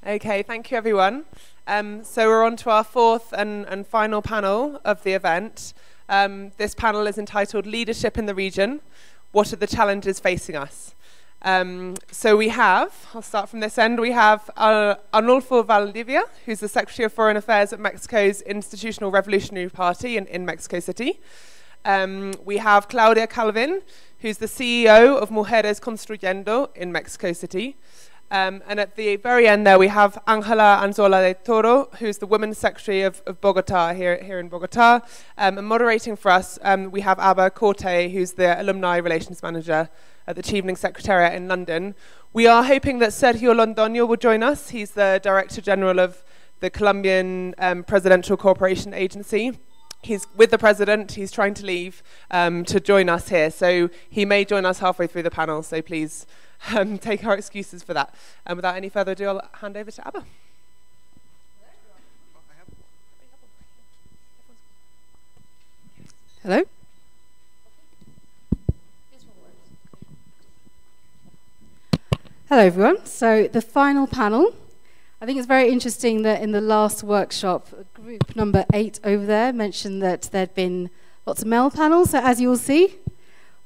Okay, thank you everyone. So we're on to our fourth and final panel of the event. This panel is entitled Leadership in the Region, What are the Challenges Facing Us? So we have, I'll start from this end, we have Arnulfo Valdivia, who's the Secretary of Foreign Affairs at Mexico's Institutional Revolutionary Party in Mexico City. We have Claudia Calvin, who's the CEO of Mujeres Construyendo in Mexico City. And at the very end there, we have Ángela Anzola de Toro, who's the Women's Secretary of Bogota, here in Bogota. And moderating for us, we have Abba Corte, who's the Alumni Relations Manager at the Chevening Secretariat in London. We are hoping that Sergio Londoño will join us. He's the Director General of the Colombian Presidential Cooperation Agency. He's with the President, he's trying to leave to join us here. So he may join us halfway through the panel, so please take our excuses for that. And without any further ado, I'll hand over to Abba. Hello. Hello everyone. So the final panel, I think it's very interesting that in the last workshop, group number 8 over there mentioned that there'd been lots of male panels. So as you'll see,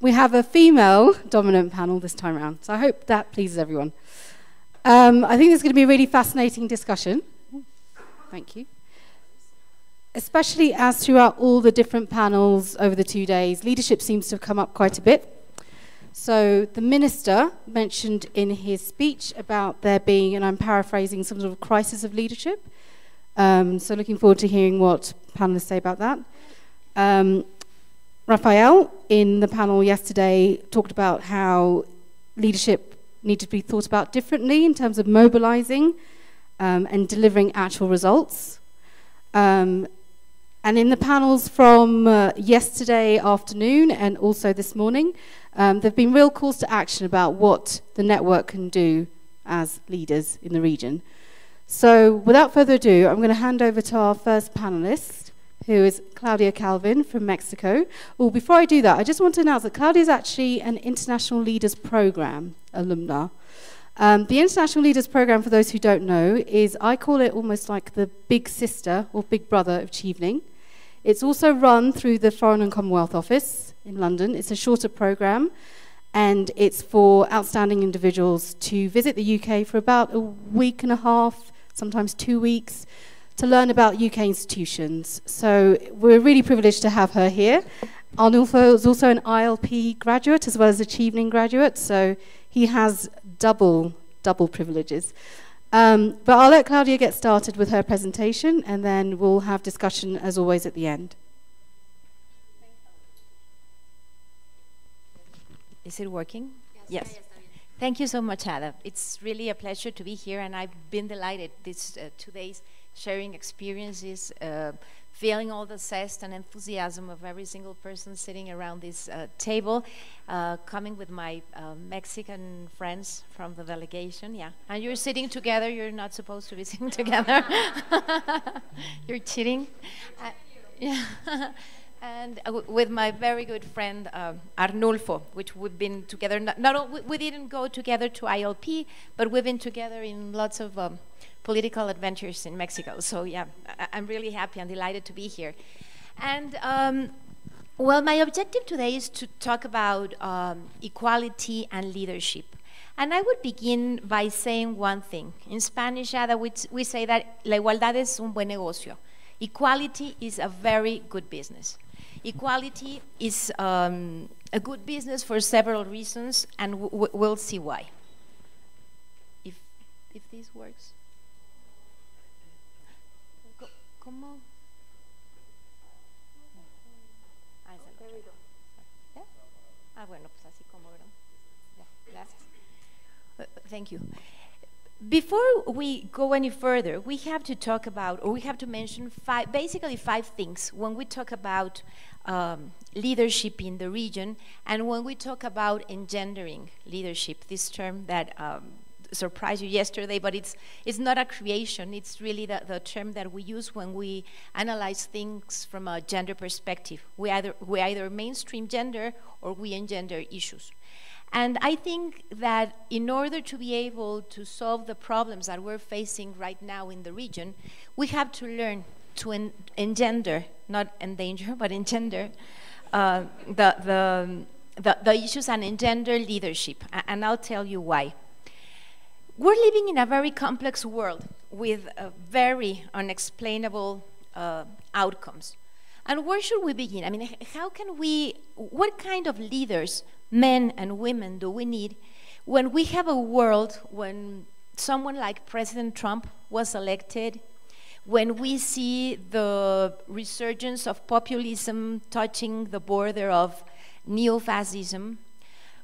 we have a female dominant panel this time around. So I hope that pleases everyone. I think there's going to be a really fascinating discussion. Thank you. Especially as throughout all the different panels over the 2 days, leadership seems to have come up quite a bit. So the minister mentioned in his speech about there being, and I'm paraphrasing, some sort of crisis of leadership. So looking forward to hearing what panelists say about that. Rafael, in the panel yesterday, talked about how leadership needed to be thought about differently in terms of mobilizing and delivering actual results. And in the panels from yesterday afternoon and also this morning, there have been real calls to action about what the network can do as leaders in the region. So without further ado, I'm going to hand over to our first panelist, who is Claudia Calvin from Mexico. Well, before I do that, I just want to announce that Claudia is actually an International Leaders Program alumna. The International Leaders Program, for those who don't know, is, I call it almost like the big sister or big brother of Chevening. It's also run through the Foreign and Commonwealth Office in London. It's a shorter program, and it's for outstanding individuals to visit the UK for about a week and a half, sometimes 2 weeks, to learn about UK institutions. So we're really privileged to have her here. Arnulfo is also an ILP graduate as well as a Chevening graduate, so he has double privileges. But I'll let Claudia get started with her presentation, and then we'll have discussion as always at the end. Is it working? Yes. Thank you so much, Ada. It's really a pleasure to be here, and I've been delighted these 2 days sharing experiences, feeling all the zest and enthusiasm of every single person sitting around this table, coming with my Mexican friends from the delegation, yeah. And you're sitting together, you're not supposed to be sitting together. You're cheating. Yeah. And with my very good friend Arnulfo, which we've been together, we didn't go together to ILP, but we've been together in lots of political adventures in Mexico. So yeah, I'm really happy and delighted to be here. And well, my objective today is to talk about equality and leadership. And I would begin by saying one thing. In Spanish, Ada, we say that la igualdad es un buen negocio. Equality is a very good business. Equality is a good business for several reasons, and we'll see why. If this works. ¿Cómo? ¿Ya? Ah, bueno, pues así como, ¿verdad? Ya, gracias. Thank you. Before we go any further, we have to talk about, or we have to mention basically five things when we talk about leadership in the region, and when we talk about engendering leadership, this term that surprised you yesterday, but it's not a creation. It's really the term that we use when we analyze things from a gender perspective. We either mainstream gender or we engender issues. And I think that in order to be able to solve the problems that we're facing right now in the region, we have to learn to engender, not endanger, but engender the issues and engender leadership. And I'll tell you why. We're living in a very complex world with very unexplainable outcomes. And where should we begin? I mean, how can we, what kind of leaders, men and women, do we need when we have a world when someone like President Trump was elected, when we see the resurgence of populism touching the border of neo-fascism,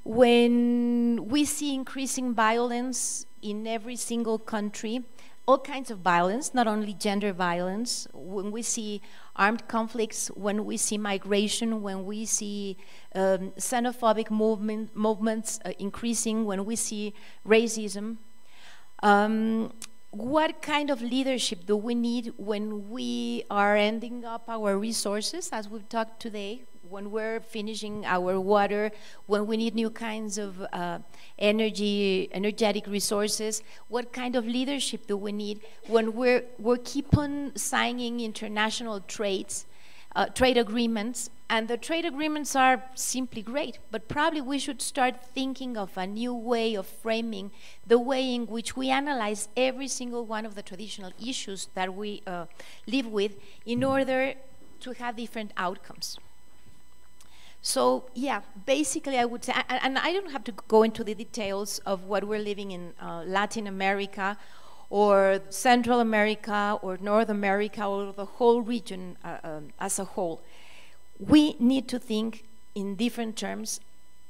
when we see increasing violence in every single country, all kinds of violence, not only gender violence, when we see armed conflicts, when we see migration, when we see xenophobic movements increasing, when we see racism. What kind of leadership do we need when we are ending up our resources, as we've talked today, when we're finishing our water, when we need new kinds of energetic resources? What kind of leadership do we need when we're keep on signing international trade agreements, and the trade agreements are simply great, but probably we should start thinking of a new way of framing the way in which we analyze every single one of the traditional issues that we live with in order to have different outcomes. So yeah, basically I would say, and I don't have to go into the details of what we're living in Latin America or Central America or North America or the whole region as a whole. We need to think in different terms,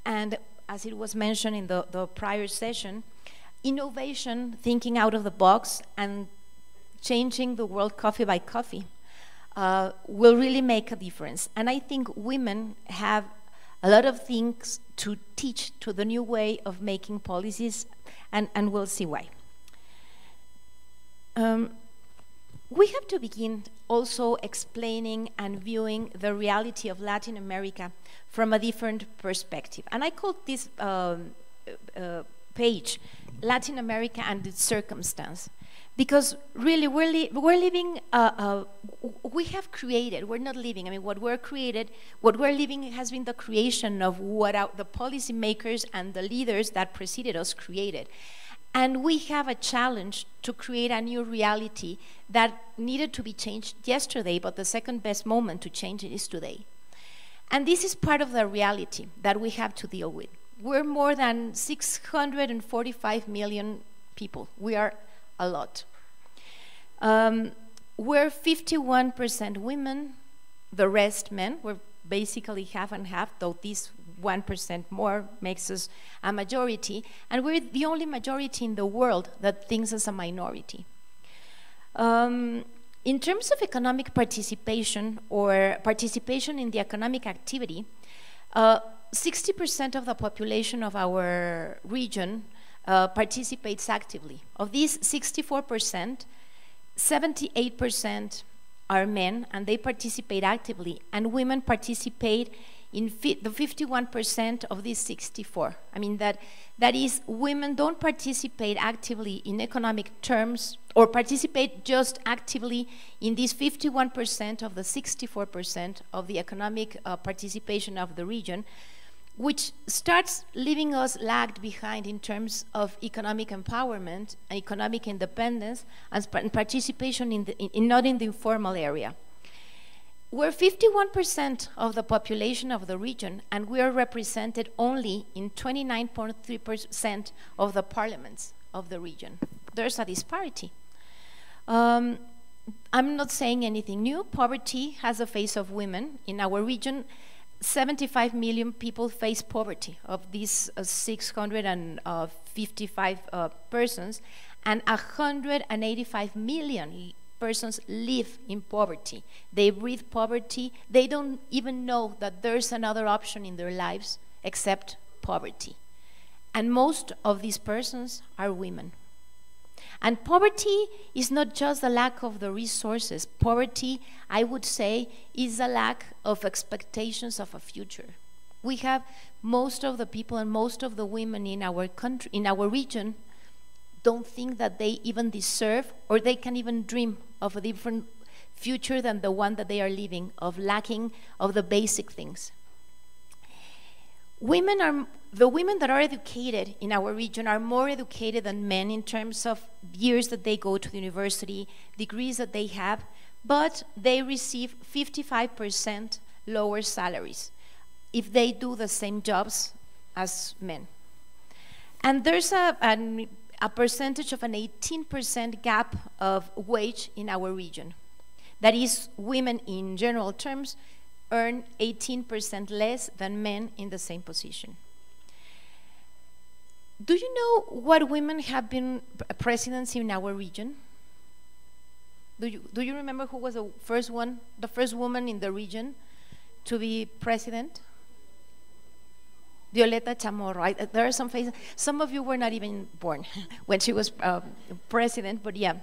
and as it was mentioned in the prior session, innovation, thinking out of the box and changing the world coffee by coffee will really make a difference. And I think women have a lot of things to teach to the new way of making policies, and we'll see why. We have to begin also explaining and viewing the reality of Latin America from a different perspective. And I called this page Latin America and its Circumstance, because really we're living, we have created, we're not living, I mean what we're living has been the creation of what the policymakers and the leaders that preceded us created. And we have a challenge to create a new reality that needed to be changed yesterday, but the second best moment to change it is today. And this is part of the reality that we have to deal with. We're more than 645 million people. We are a lot. We're 51% women, the rest men. We're basically half and half, though this 1% more makes us a majority, and we're the only majority in the world that thinks as a minority. In terms of economic participation or participation in the economic activity, 60% of the population of our region participates actively. Of these 64%, 78% are men, and they participate actively, and women participate in the 51% of these 64. I mean that is, women don't participate actively in economic terms, or participate just actively in these 51% of the 64% of the economic participation of the region, which starts leaving us lagged behind in terms of economic empowerment and economic independence and participation not in the informal area. We're 51% of the population of the region, and we are represented only in 29.3% of the parliaments of the region. There's a disparity. I'm not saying anything new. Poverty has a face of women. In our region, 75 million people face poverty. Of these 655 persons, and 185 million persons live in poverty. They breathe poverty. They don't even know that there's another option in their lives except poverty. And most of these persons are women. And poverty is not just the lack of the resources. Poverty, I would say, is a lack of expectations of a future. We have most of the people and most of the women in our country, in our region, don't think that they even deserve or they can even dream of a different future than the one that they are living, of lacking of the basic things. The women that are educated in our region are more educated than men in terms of years that they go to the university, degrees that they have, but they receive 55% lower salaries if they do the same jobs as men. And there's a percentage of an 18% gap of wage in our region. That is, women in general terms earn 18% less than men in the same position. Do you know what women have been presidents in our region? Do you remember who was the first woman in the region to be president? Violeta Chamorro. There are some faces. Some of you were not even born when she was president, but yeah.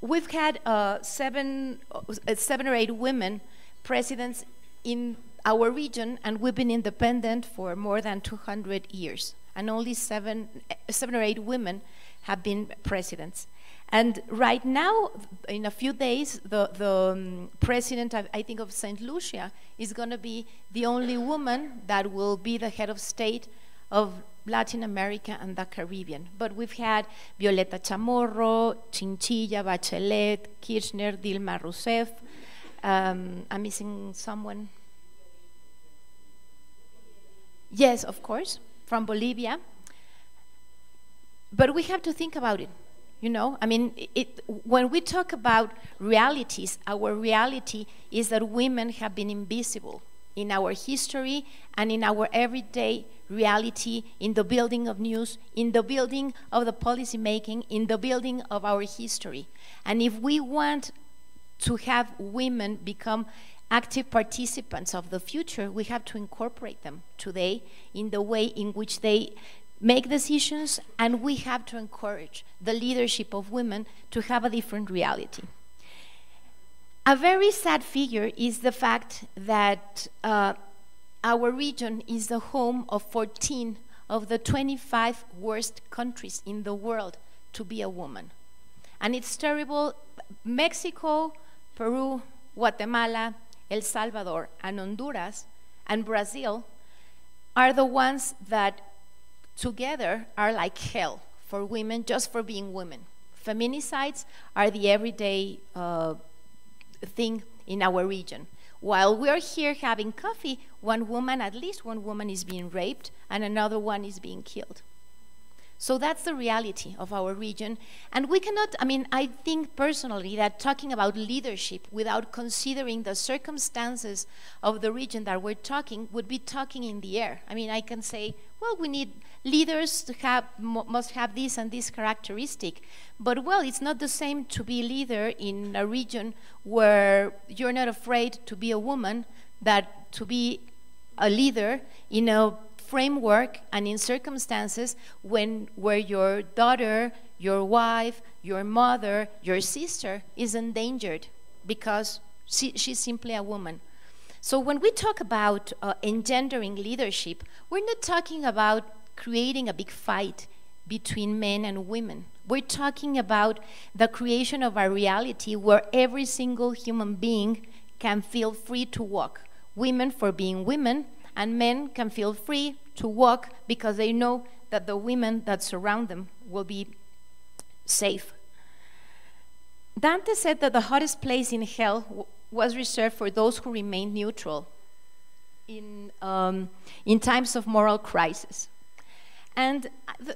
We've had 7 or 8 women presidents in our region, and we've been independent for more than 200 years. And only 7 or 8 women have been presidents. And right now, in a few days, the president, I think, of St. Lucia is going to be the only woman that will be the head of state of Latin America and the Caribbean. But we've had Violeta Chamorro, Chinchilla, Bachelet, Kirchner, Dilma Rousseff. I'm missing someone. Yes, of course, from Bolivia. But we have to think about it. You know, I mean, when we talk about realities, our reality is that women have been invisible in our history and in our everyday reality, in the building of news, in the building of the policy making, in the building of our history. And if we want to have women become active participants of the future, we have to incorporate them today in the way in which they make decisions, and we have to encourage the leadership of women to have a different reality. A very sad figure is the fact that our region is the home of 14 of the 25 worst countries in the world to be a woman. And it's terrible. Mexico, Peru, Guatemala, El Salvador, and Honduras, and Brazil are the ones that together are like hell for women, just for being women. Feminicides are the everyday thing in our region. While we're here having coffee, at least one woman is being raped and another one is being killed. So that's the reality of our region. And we cannot, I think personally that talking about leadership without considering the circumstances of the region that we're talking would be talking in the air. I can say, well, we need leaders to must have this and this characteristic. But well, it's not the same to be a leader in a region where you're not afraid to be a woman that to be a leader in a framework and in circumstances where your daughter, your wife, your mother, your sister is endangered because she's simply a woman. So when we talk about engendering leadership, we're not talking about creating a big fight between men and women. We're talking about the creation of a reality where every single human being can feel free to walk. Women for being women, and men can feel free to walk because they know that the women that surround them will be safe. Dante said that the hottest place in hell was reserved for those who remained neutral in times of moral crisis. And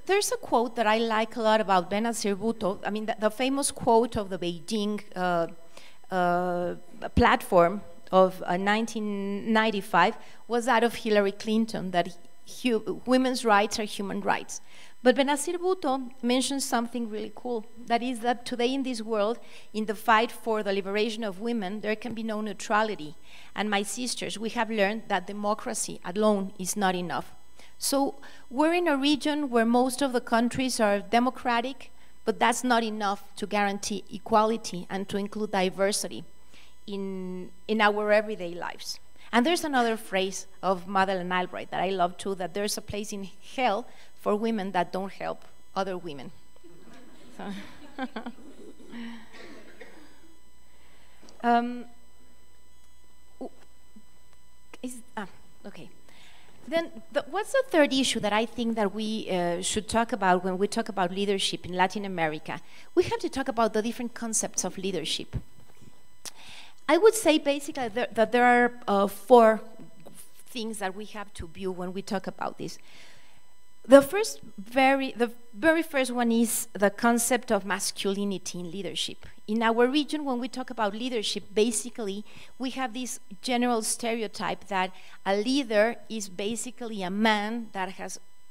there's a quote that I like a lot about Benazir Bhutto. The famous quote of the Beijing platform of 1995 was that of Hillary Clinton, that women's rights are human rights. But Benazir Bhutto mentions something really cool. That is that today in this world, in the fight for the liberation of women, there can be no neutrality. And my sisters, we have learned that democracy alone is not enough. So we're in a region where most of the countries are democratic, but that's not enough to guarantee equality and to include diversity in our everyday lives. And there's another phrase of Madeleine Albright that I love too, that there's a place in hell for women that don't help other women. So okay. Then what's the third issue that I think that we should talk about when we talk about leadership in Latin America? We have to talk about the different concepts of leadership. I would say basically that there are 4 things that we have to view when we talk about this. The very first one is the concept of masculinity in leadership. In our region, when we talk about leadership, basically we have this general stereotype that a leader is basically a man that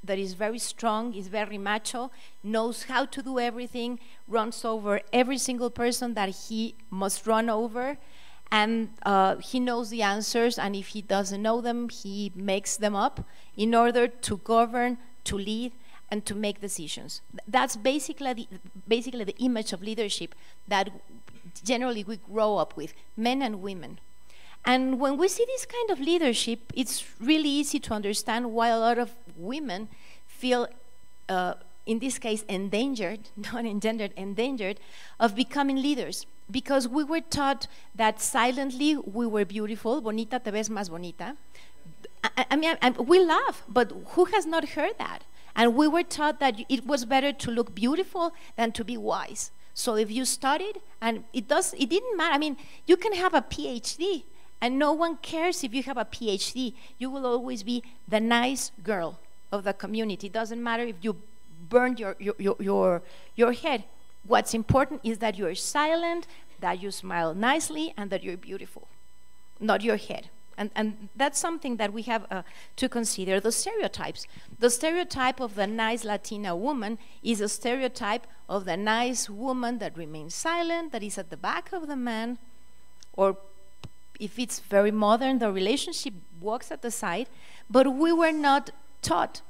is very strong, is very macho, knows how to do everything, runs over every single person that he must run over, and he knows the answers, and if he doesn't know them, he makes them up in order to govern, to lead, and to make decisions. That's basically the image of leadership that generally we grow up with, men and women. And when we see this kind of leadership, it's really easy to understand why a lot of women feel, in this case, endangered, not engendered, endangered, of becoming leaders. Because we were taught that silently we were beautiful, bonita te ves más bonita. I mean, we laugh, but who has not heard that? And we were taught that it was better to look beautiful than to be wise. So if you studied, and it didn't matter. I mean, you can have a PhD, and no one cares if you have a PhD. You will always be the nice girl of the community. It doesn't matter if you burned your head. What's important is that you're silent, that you smile nicely, and that you're beautiful, not your head. And that's something that we have to consider. The stereotypes. The stereotype of the nice Latina woman is a stereotype of the nice woman that remains silent, that is at the back of the man, or if it's very modern, the relationship walks at the side. But we were not taught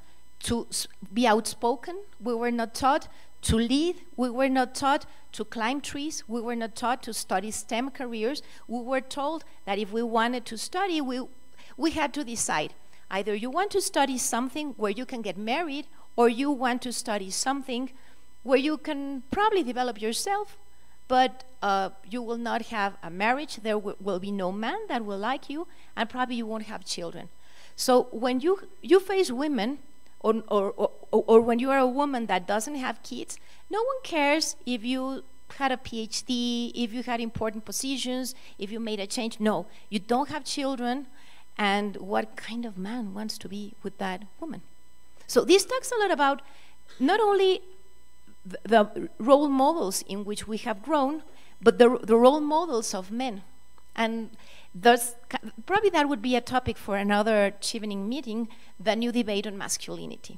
to be outspoken. We were not taught to lead. We were not taught to climb trees. We were not taught to study STEM careers. We were told that if we wanted to study, we had to decide. Either you want to study something where you can get married, or you want to study something where you can probably develop yourself, but you will not have a marriage. There will be no man that will like you, and probably you won't have children. So when you face women, or when you are a woman that doesn't have kids, no one cares if you had a PhD, if you had important positions, if you made a change. No, you don't have children, and what kind of man wants to be with that woman? So this talks a lot about not only the role models in which we have grown, but the role models of men. And thus, probably that would be a topic for another Chevening meeting, the new debate on masculinity.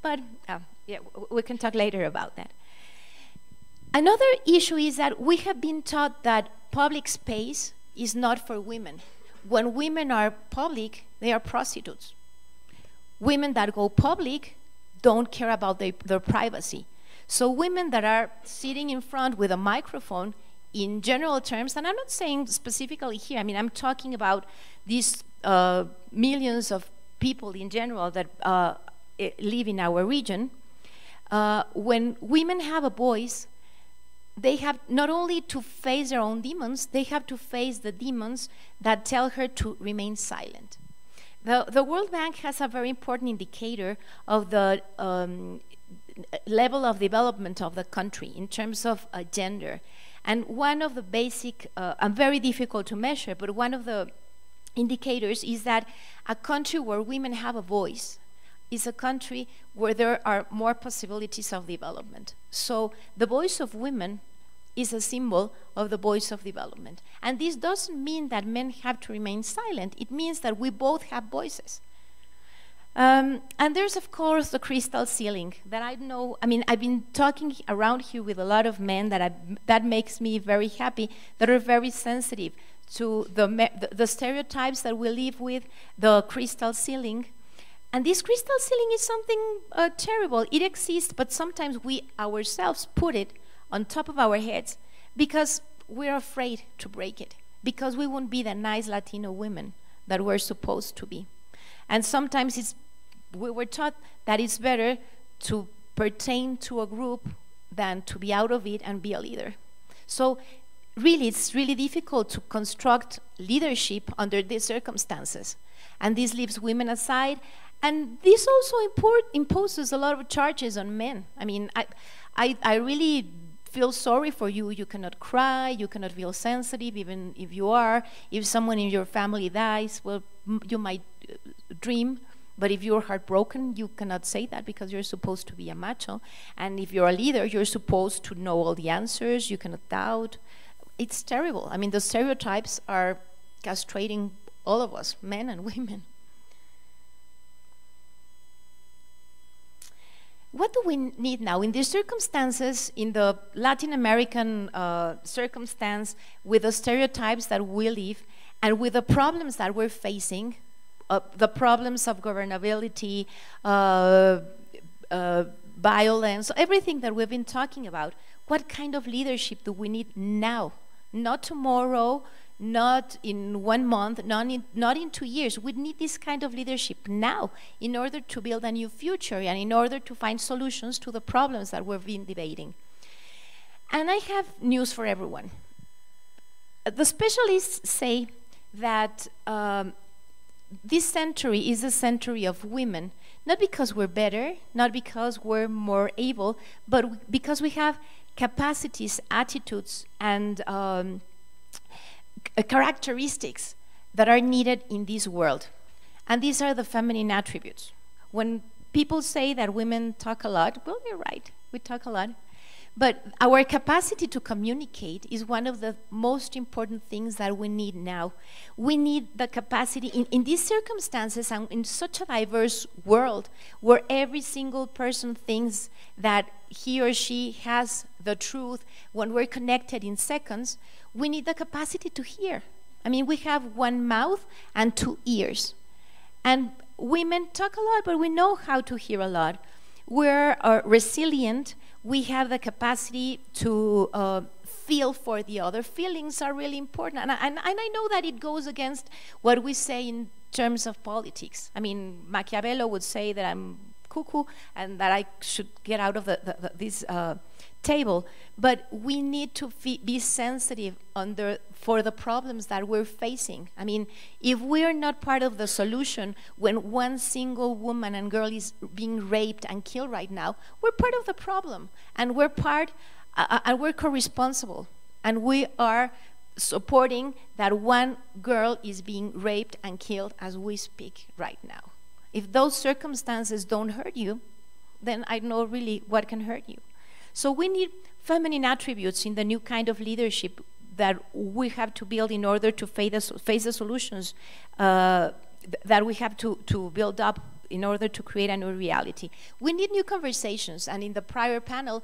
But yeah, we can talk later about that. Another issue is that we have been taught that public space is not for women. When women are public, they are prostitutes. Women that go public don't care about their privacy. So women that are sitting in front with a microphone, in general terms, and I'm not saying specifically here, I mean, I'm talking about these millions of people in general that live in our region. When women have a voice, they have not only to face their own demons, they have to face the demons that tell her to remain silent. The World Bank has a very important indicator of the level of development of the country in terms of gender. And one of the basic, and very difficult to measure, but one of the indicators is that a country where women have a voice is a country where there are more possibilities of development. So the voice of women is a symbol of the voice of development. And this doesn't mean that men have to remain silent. It means that we both have voices. And there's, of course, the crystal ceiling that I know. I mean, I've been talking around here with a lot of men that makes me very happy, that are very sensitive to the stereotypes that we live with, the crystal ceiling. And this crystal ceiling is something terrible. It exists, but sometimes we ourselves put it on top of our heads because we're afraid to break it, because we won't be the nice Latino women that we're supposed to be. And sometimes we were taught that it's better to pertain to a group than to be out of it and be a leader. So really, it's really difficult to construct leadership under these circumstances. And this leaves women aside. And this also imposes a lot of charges on men. I mean, I really feel sorry for you. You cannot cry, you cannot feel sensitive, even if you are. If someone in your family dies, well, you might dream, but if you're heartbroken, you cannot say that because you're supposed to be a macho. And if you're a leader, you're supposed to know all the answers, you cannot doubt. It's terrible. I mean, the stereotypes are castrating all of us, men and women. What do we need now? In these circumstances, in the Latin American circumstance, with the stereotypes that we live, and with the problems that we're facing, the problems of governability, violence, everything that we've been talking about, what kind of leadership do we need now? Not tomorrow, not in 1 month, not in 2 years. We need this kind of leadership now in order to build a new future and in order to find solutions to the problems that we've been debating. And I have news for everyone. The specialists say that this century is a century of women, not because we're better, not because we're more able, but because we have capacities, attitudes, and characteristics that are needed in this world. And these are the feminine attributes. When people say that women talk a lot, well, you're right, we talk a lot. But our capacity to communicate is one of the most important things that we need now. We need the capacity in these circumstances and in such a diverse world where every single person thinks that he or she has the truth when we're connected in seconds. We need the capacity to hear. I mean, we have one mouth and 2 ears. And women talk a lot, but we know how to hear a lot. We're resilient. We have the capacity to feel for the other. Feelings are really important. And I know that it goes against what we say in terms of politics. I mean, Machiavelli would say that I'm cuckoo and that I should get out of this table. But we need to be sensitive for the problems that we're facing. I mean, if we're not part of the solution when one single woman and girl is being raped and killed right now, we're part of the problem, and we're co-responsible, and we are supporting that one girl is being raped and killed as we speak right now. If those circumstances don't hurt you, then I know really what can hurt you. So we need feminine attributes in the new kind of leadership that we have to build in order to face the solutions that we have to build up in order to create a new reality. We need new conversations, and in the prior panel,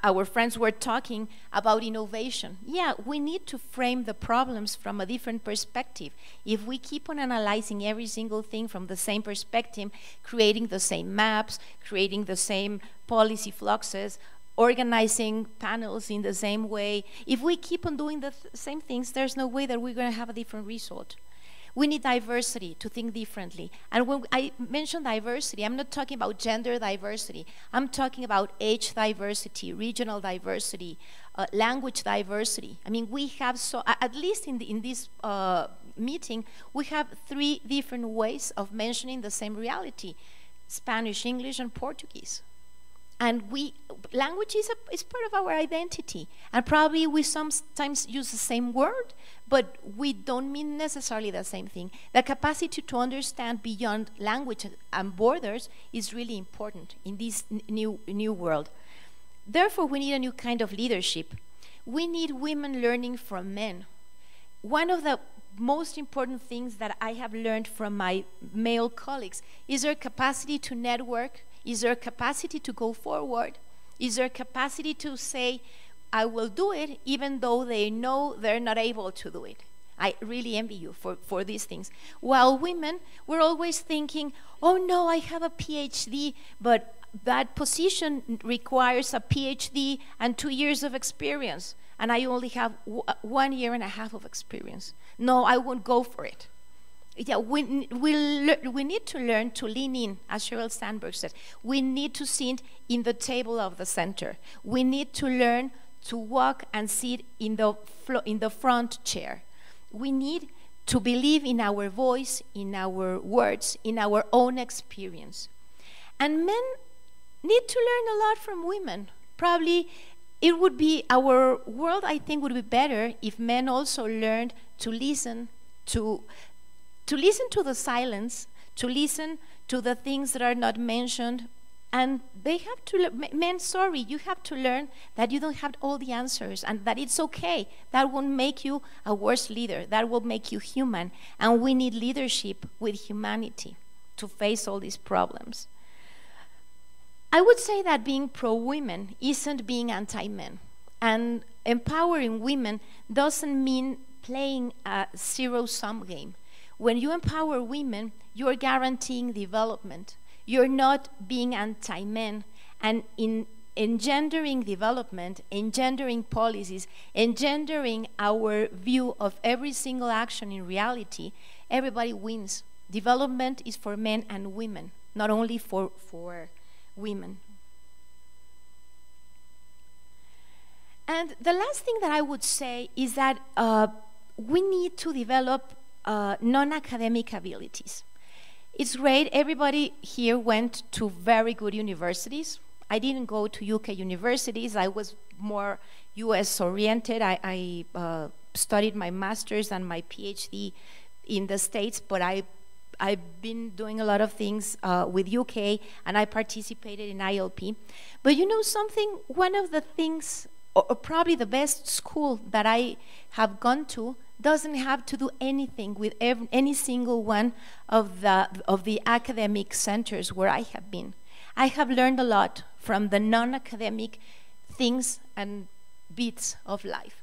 our friends were talking about innovation. Yeah, we need to frame the problems from a different perspective. If we keep on analyzing every single thing from the same perspective, creating the same maps, creating the same policy fluxes, organizing panels in the same way, if we keep on doing the same things, there's no way that we're going to have a different result. We need diversity to think differently. And when I mention diversity, I'm not talking about gender diversity. I'm talking about age diversity, regional diversity, language diversity. I mean, we have, at least in this meeting, we have 3 different ways of mentioning the same reality: Spanish, English, and Portuguese. And language is part of our identity. And probably we sometimes use the same word, but we don't mean necessarily the same thing. The capacity to understand beyond language and borders is really important in this new world. Therefore, we need a new kind of leadership. We need women learning from men. One of the most important things that I have learned from my male colleagues is their capacity to network, is their capacity to go forward, is their capacity to say, I will do it, even though they know they're not able to do it. I really envy you for these things. While women, we're always thinking, oh no, I have a PhD, but that position requires a PhD and 2 years of experience, and I only have 1 year and a half of experience. No, I won't go for it. Yeah, we need to learn to lean in, as Sheryl Sandberg said. We need to sit in the table of the center. We need to learn to walk and sit in the front chair. We need to believe in our voice, in our words, in our own experience. And men need to learn a lot from women. Probably it would be, our world, I think, would be better if men also learned to listen to the silence, to listen to the things that are not mentioned. And they have to, men, sorry, you have to learn that you don't have all the answers and that it's okay. That won't make you a worse leader. That will make you human. And we need leadership with humanity to face all these problems. I would say that being pro-women isn't being anti-men. And empowering women doesn't mean playing a zero-sum game. When you empower women, you're guaranteeing development. You're not being anti-men, and in engendering development, engendering policies, engendering our view of every single action in reality, everybody wins. Development is for men and women, not only for women. And the last thing that I would say is that we need to develop non-academic abilities. It's great, everybody here went to very good universities. I didn't go to UK universities, I was more US oriented. I studied my master's and my PhD in the States, but I've been doing a lot of things with UK, and I participated in ILP. But you know something, one of the things, or probably the best school that I have gone to, doesn't have to do anything with any single one of the academic centers where I have been. I have learned a lot from the non-academic things and bits of life.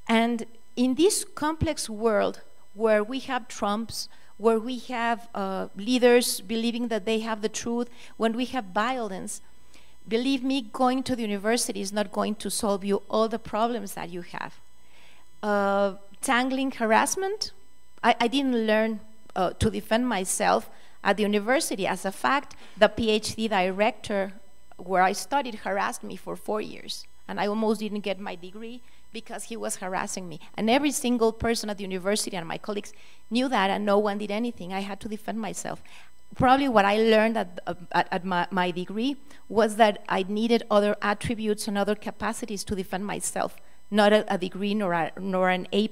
And in this complex world where we have Trumps, where we have leaders believing that they have the truth, when we have violence, believe me, going to the university is not going to solve you all the problems that you have. Tangling harassment, I didn't learn to defend myself at the university. As a fact, the PhD director where I studied harassed me for 4 years, and I almost didn't get my degree because he was harassing me. And every single person at the university and my colleagues knew that, and no one did anything. I had to defend myself. Probably what I learned at my degree was that I needed other attributes and other capacities to defend myself, not a degree nor an A+.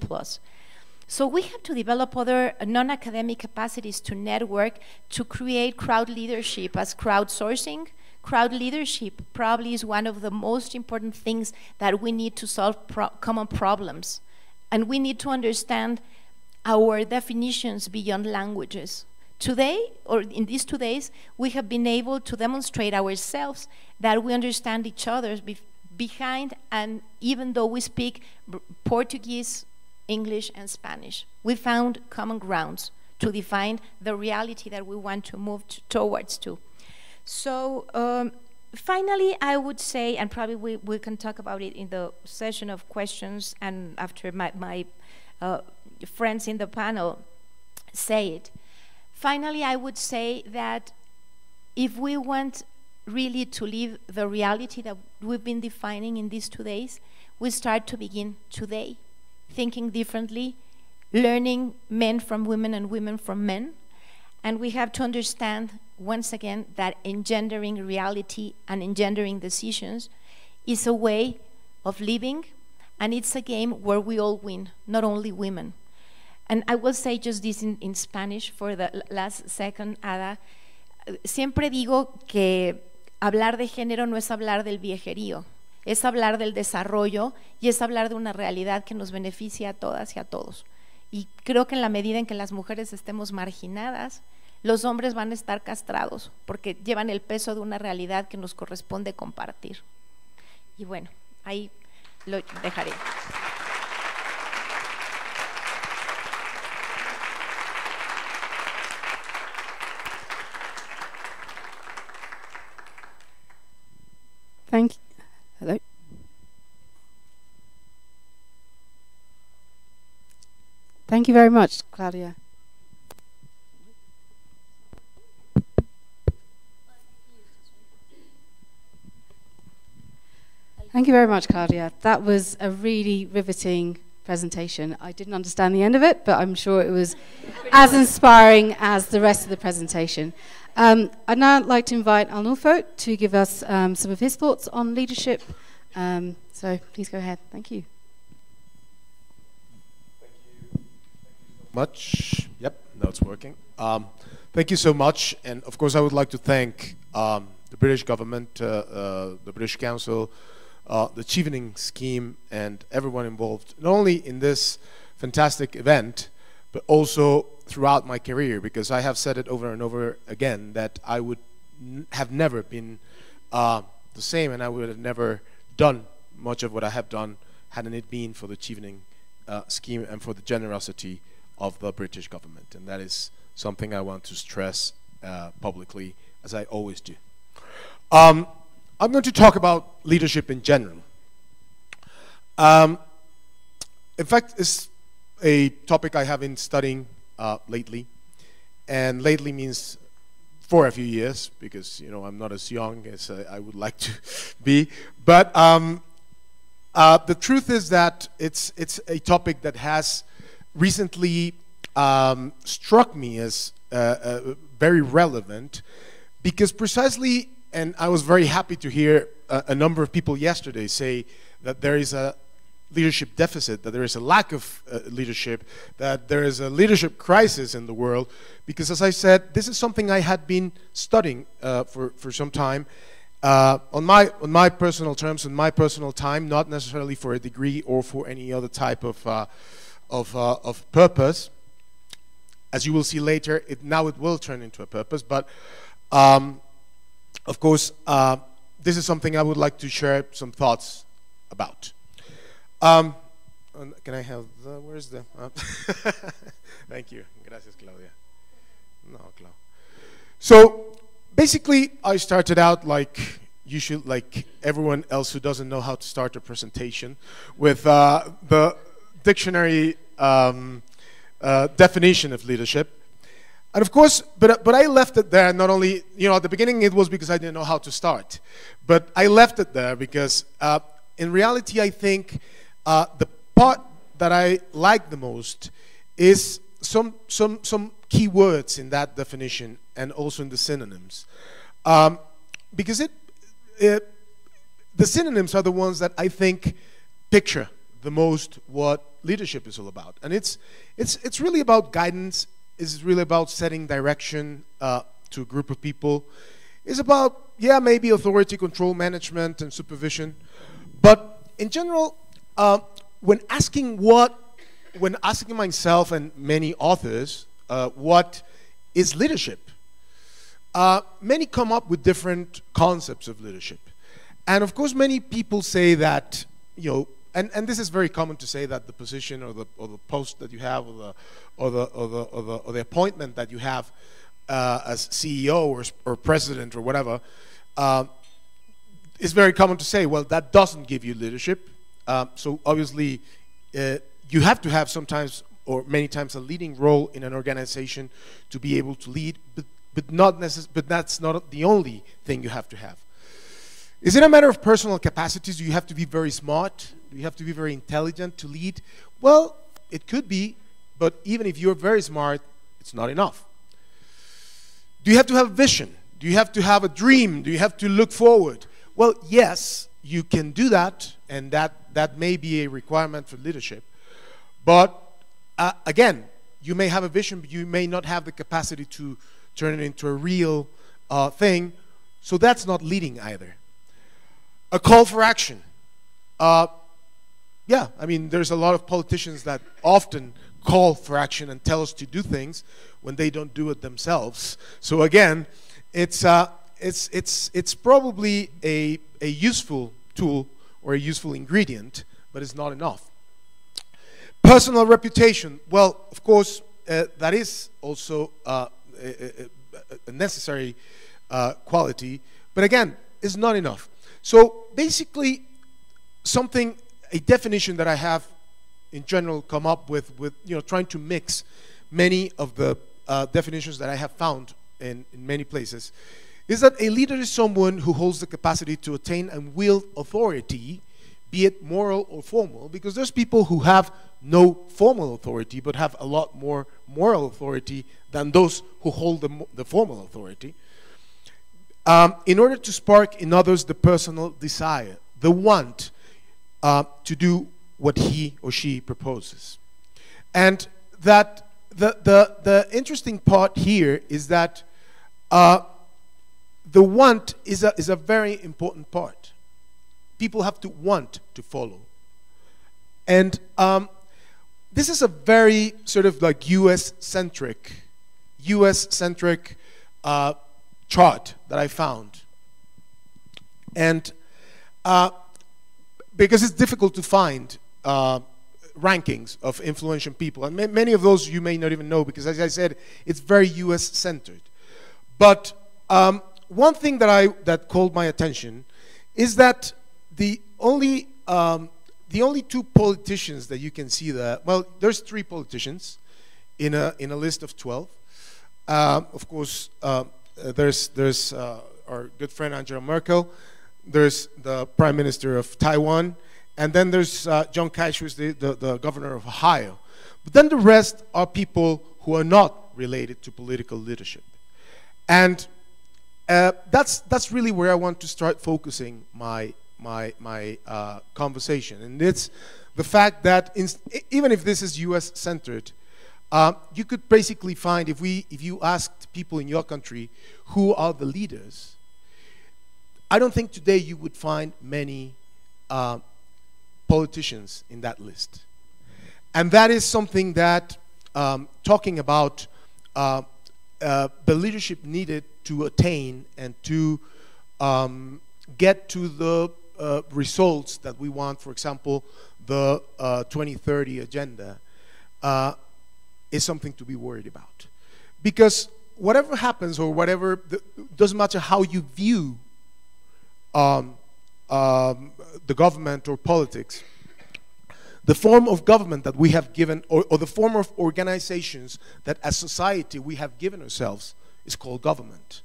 So we have to develop other non-academic capacities to network, to create crowd leadership as crowdsourcing. Crowd leadership probably is one of the most important things that we need to solve common problems. And we need to understand our definitions beyond languages. Today, or in these 2 days, we have been able to demonstrate ourselves that we understand each other behind, and even though we speak Portuguese, English, and Spanish, we found common grounds to define the reality that we want to move towards to. So finally, I would say, and probably we can talk about it in the session of questions and after my friends in the panel say it. Finally, I would say that if we want really to live the reality that we've been defining in these 2 days, we start to begin today, thinking differently, learning men from women and women from men. And we have to understand, once again, that engendering reality and engendering decisions is a way of living, and it's a game where we all win, not only women. And I will say just this in Spanish for the last second, Ada. Siempre digo que hablar de género no es hablar del viejerío, es hablar del desarrollo y es hablar de una realidad que nos beneficia a todas y a todos. Y creo que en la medida en que las mujeres estemos marginadas, los hombres van a estar castrados porque llevan el peso de una realidad que nos corresponde compartir. Y bueno, ahí lo dejaré. Thank you. Hello. Thank you very much, Claudia. Thank you very much, Claudia. That was a really riveting presentation. I didn't understand the end of it, but I'm sure it was as inspiring as the rest of the presentation. I'd now like to invite Arnulfo to give us some of his thoughts on leadership. So please go ahead. Thank you. Much. Yep, now it's working. Thank you so much, and of course I would like to thank the British government, the British Council, the Chevening scheme, and everyone involved, not only in this fantastic event, but also throughout my career, because I have said it over and over again that I would have never been the same, and I would have never done much of what I have done hadn't it been for the Chevening scheme and for the generosity of the British government. And that is something I want to stress publicly, as I always do. I'm going to talk about leadership in general. In fact, it's a topic I have been studying lately, and lately means for a few years, because I'm not as young as I would like to be. But the truth is that it's a topic that has recently struck me as very relevant, because precisely, and I was very happy to hear a number of people yesterday say that there is a leadership deficit, that there is a lack of leadership, that there is a leadership crisis in the world, because as I said, this is something I had been studying for some time, on my personal terms, in my personal time, not necessarily for a degree or for any other type of purpose. As you will see later, now it will turn into a purpose, but of course, this is something I would like to share some thoughts about. Can I have the, where's the, thank you, gracias Claudia. No, Clau. So, basically, I started out like everyone else who doesn't know how to start a presentation, with the dictionary definition of leadership. And of course, but I left it there, not only, at the beginning it was because I didn't know how to start, but I left it there because in reality I think the part that I like the most is some key words in that definition and also in the synonyms. Because the synonyms are the ones that I think picture the most what leadership is all about. And it's really about guidance. It's really about setting direction to a group of people. It's about, yeah, maybe authority, control, management, and supervision. But in general, when asking myself and many authors what is leadership, many come up with different concepts of leadership. And of course, many people say that, and this is very common to say that the position or the post that you have or the appointment that you have as CEO or president or whatever, it's very common to say, well, that doesn't give you leadership. So obviously, you have to have sometimes or many times a leading role in an organization to be able to lead, but that's not the only thing you have to have. Is it a matter of personal capacities? Do you have to be very smart? Do you have to be very intelligent to lead? Well, it could be, but even if you're very smart, it's not enough. Do you have to have vision? Do you have to have a dream? Do you have to look forward? Well, yes, you can do that, and that may be a requirement for leadership. But again, you may have a vision, but you may not have the capacity to turn it into a real thing, so that's not leading either. A call for action. Yeah, I mean, there's a lot of politicians that often call for action and tell us to do things when they don't do it themselves. So again, it's probably a useful tool or a useful ingredient, but it's not enough. Personal reputation. Well, of course, that is also a necessary quality, but again, it's not enough. So basically, a definition that I have in general come up with trying to mix many of the definitions that I have found in many places, is that a leader is someone who holds the capacity to attain and wield authority, be it moral or formal, because there's people who have no formal authority but have a lot more moral authority than those who hold the formal authority, in order to spark in others the personal desire, the want to do what he or she proposes. And that the interesting part here is that the want is a very important part. People have to want to follow. And this is a very sort of like US-centric chart that I found. And because it's difficult to find rankings of influential people. And many of those you may not even know, because as I said, it's very US-centered. But one thing that called my attention is that the only two politicians that you can see there, well, there's 3 politicians in a list of 12. Of course, there's our good friend Angela Merkel. There's the Prime Minister of Taiwan, and then there's John Cash, who's the governor of Ohio. But then the rest are people who are not related to political leadership. And that's really where I want to start focusing my conversation. And it's the fact that even if this is US-centered, you could basically find, if you asked people in your country who are the leaders, I don't think today you would find many politicians in that list. And that is something that, talking about the leadership needed to attain and to get to the results that we want, for example, the 2030 agenda, is something to be worried about. Because whatever happens, or whatever, doesn't matter how you view the government or politics, the form of government that we have given, or the form of organizations that as society we have given ourselves, is called government.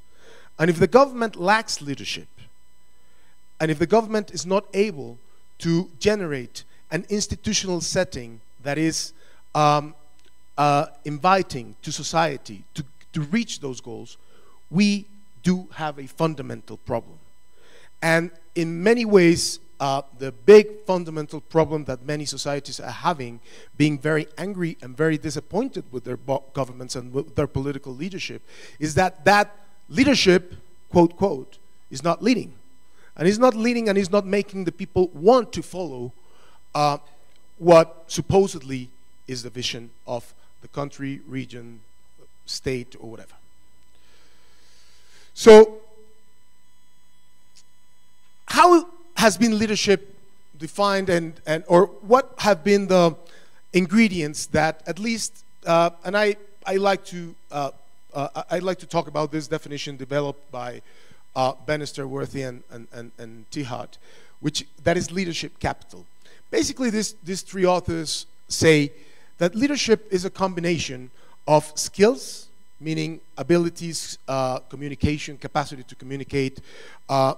And if the government lacks leadership, and if the government is not able to generate an institutional setting that is inviting to society to reach those goals, we do have a fundamental problem. And in many ways, the big fundamental problem that many societies are having, being very angry and very disappointed with their governments and with their political leadership, is that leadership, quote, quote, is not leading. And it's not leading, and it's not making the people want to follow what supposedly is the vision of the country, region, state, or whatever. So, how has been leadership defined, or what have been the ingredients that, at least, and I like to talk about this definition developed by Bannister, Worthy, and Tihart, that is leadership capital. Basically, these 3 authors say that leadership is a combination of skills, meaning abilities, communication, capacity to communicate,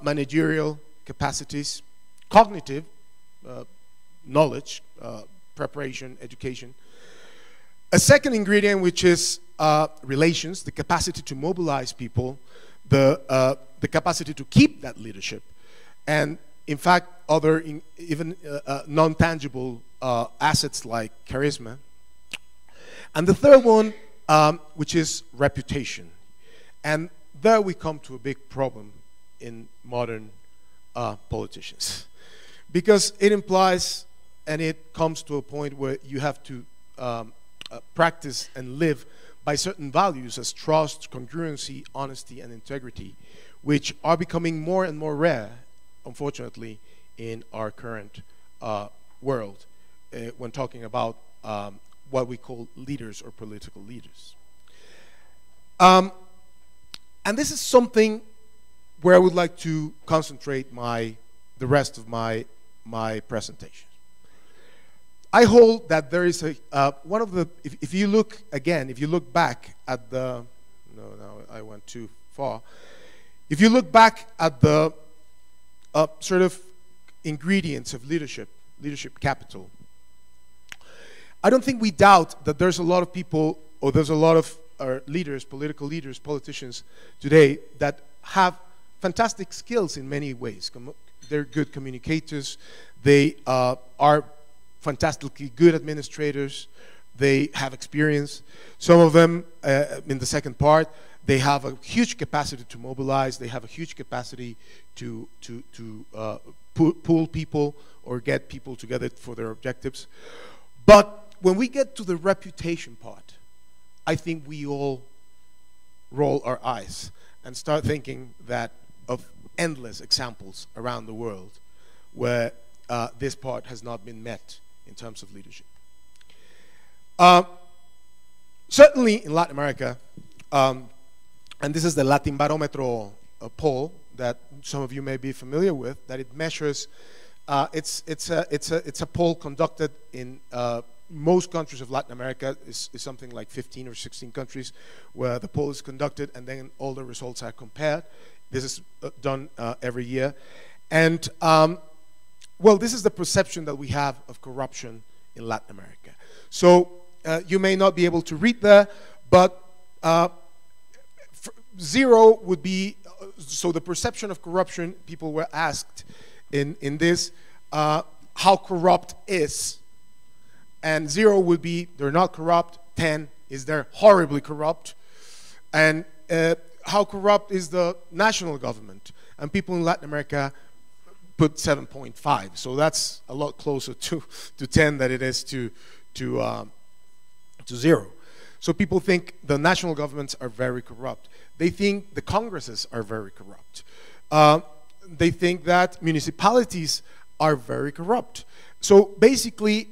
managerial capacities, cognitive knowledge, preparation, education. A second ingredient, which is relations, the capacity to mobilize people, the capacity to keep that leadership, and in fact, other even non-tangible assets like charisma. And the third one, which is reputation. And there we come to a big problem in modern politicians, because it implies, and it comes to a point where you have to practice and live by certain values as trust, congruency, honesty, and integrity, which are becoming more and more rare, unfortunately, in our current world when talking about what we call leaders or political leaders. And this is something where I would like to concentrate the rest of my presentation. I hold that there is one of the, if you look again, if you look back at the, no, I went too far. If you look back at the sort of ingredients of leadership capital, I don't think we doubt that there's a lot of people, or there's a lot of leaders, political leaders, politicians today that have fantastic skills in many ways. They're good communicators, they are fantastically good administrators, they have experience. Some of them, in the second part, they have a huge capacity to mobilize, they have a huge capacity to pull people or get people together for their objectives. But when we get to the reputation part, I think we all roll our eyes and start thinking that of endless examples around the world where this part has not been met in terms of leadership. Certainly in Latin America, and this is the Latin Barometro poll that some of you may be familiar with, that it measures, it's a poll conducted in most countries of Latin America. Is something like 15 or 16 countries where the poll is conducted and then all the results are compared. This is done every year. And well, this is the perception that we have of corruption in Latin America. So you may not be able to read there, but 0 would be, so the perception of corruption, people were asked in this, how corrupt is. And 0 would be, they're not corrupt. 10 is they're horribly corrupt. And how corrupt is the national government? And people in Latin America put 7.5. So that's a lot closer to 10 than it is to 0. So people think the national governments are very corrupt. They think the congresses are very corrupt. They think that municipalities are very corrupt. So basically,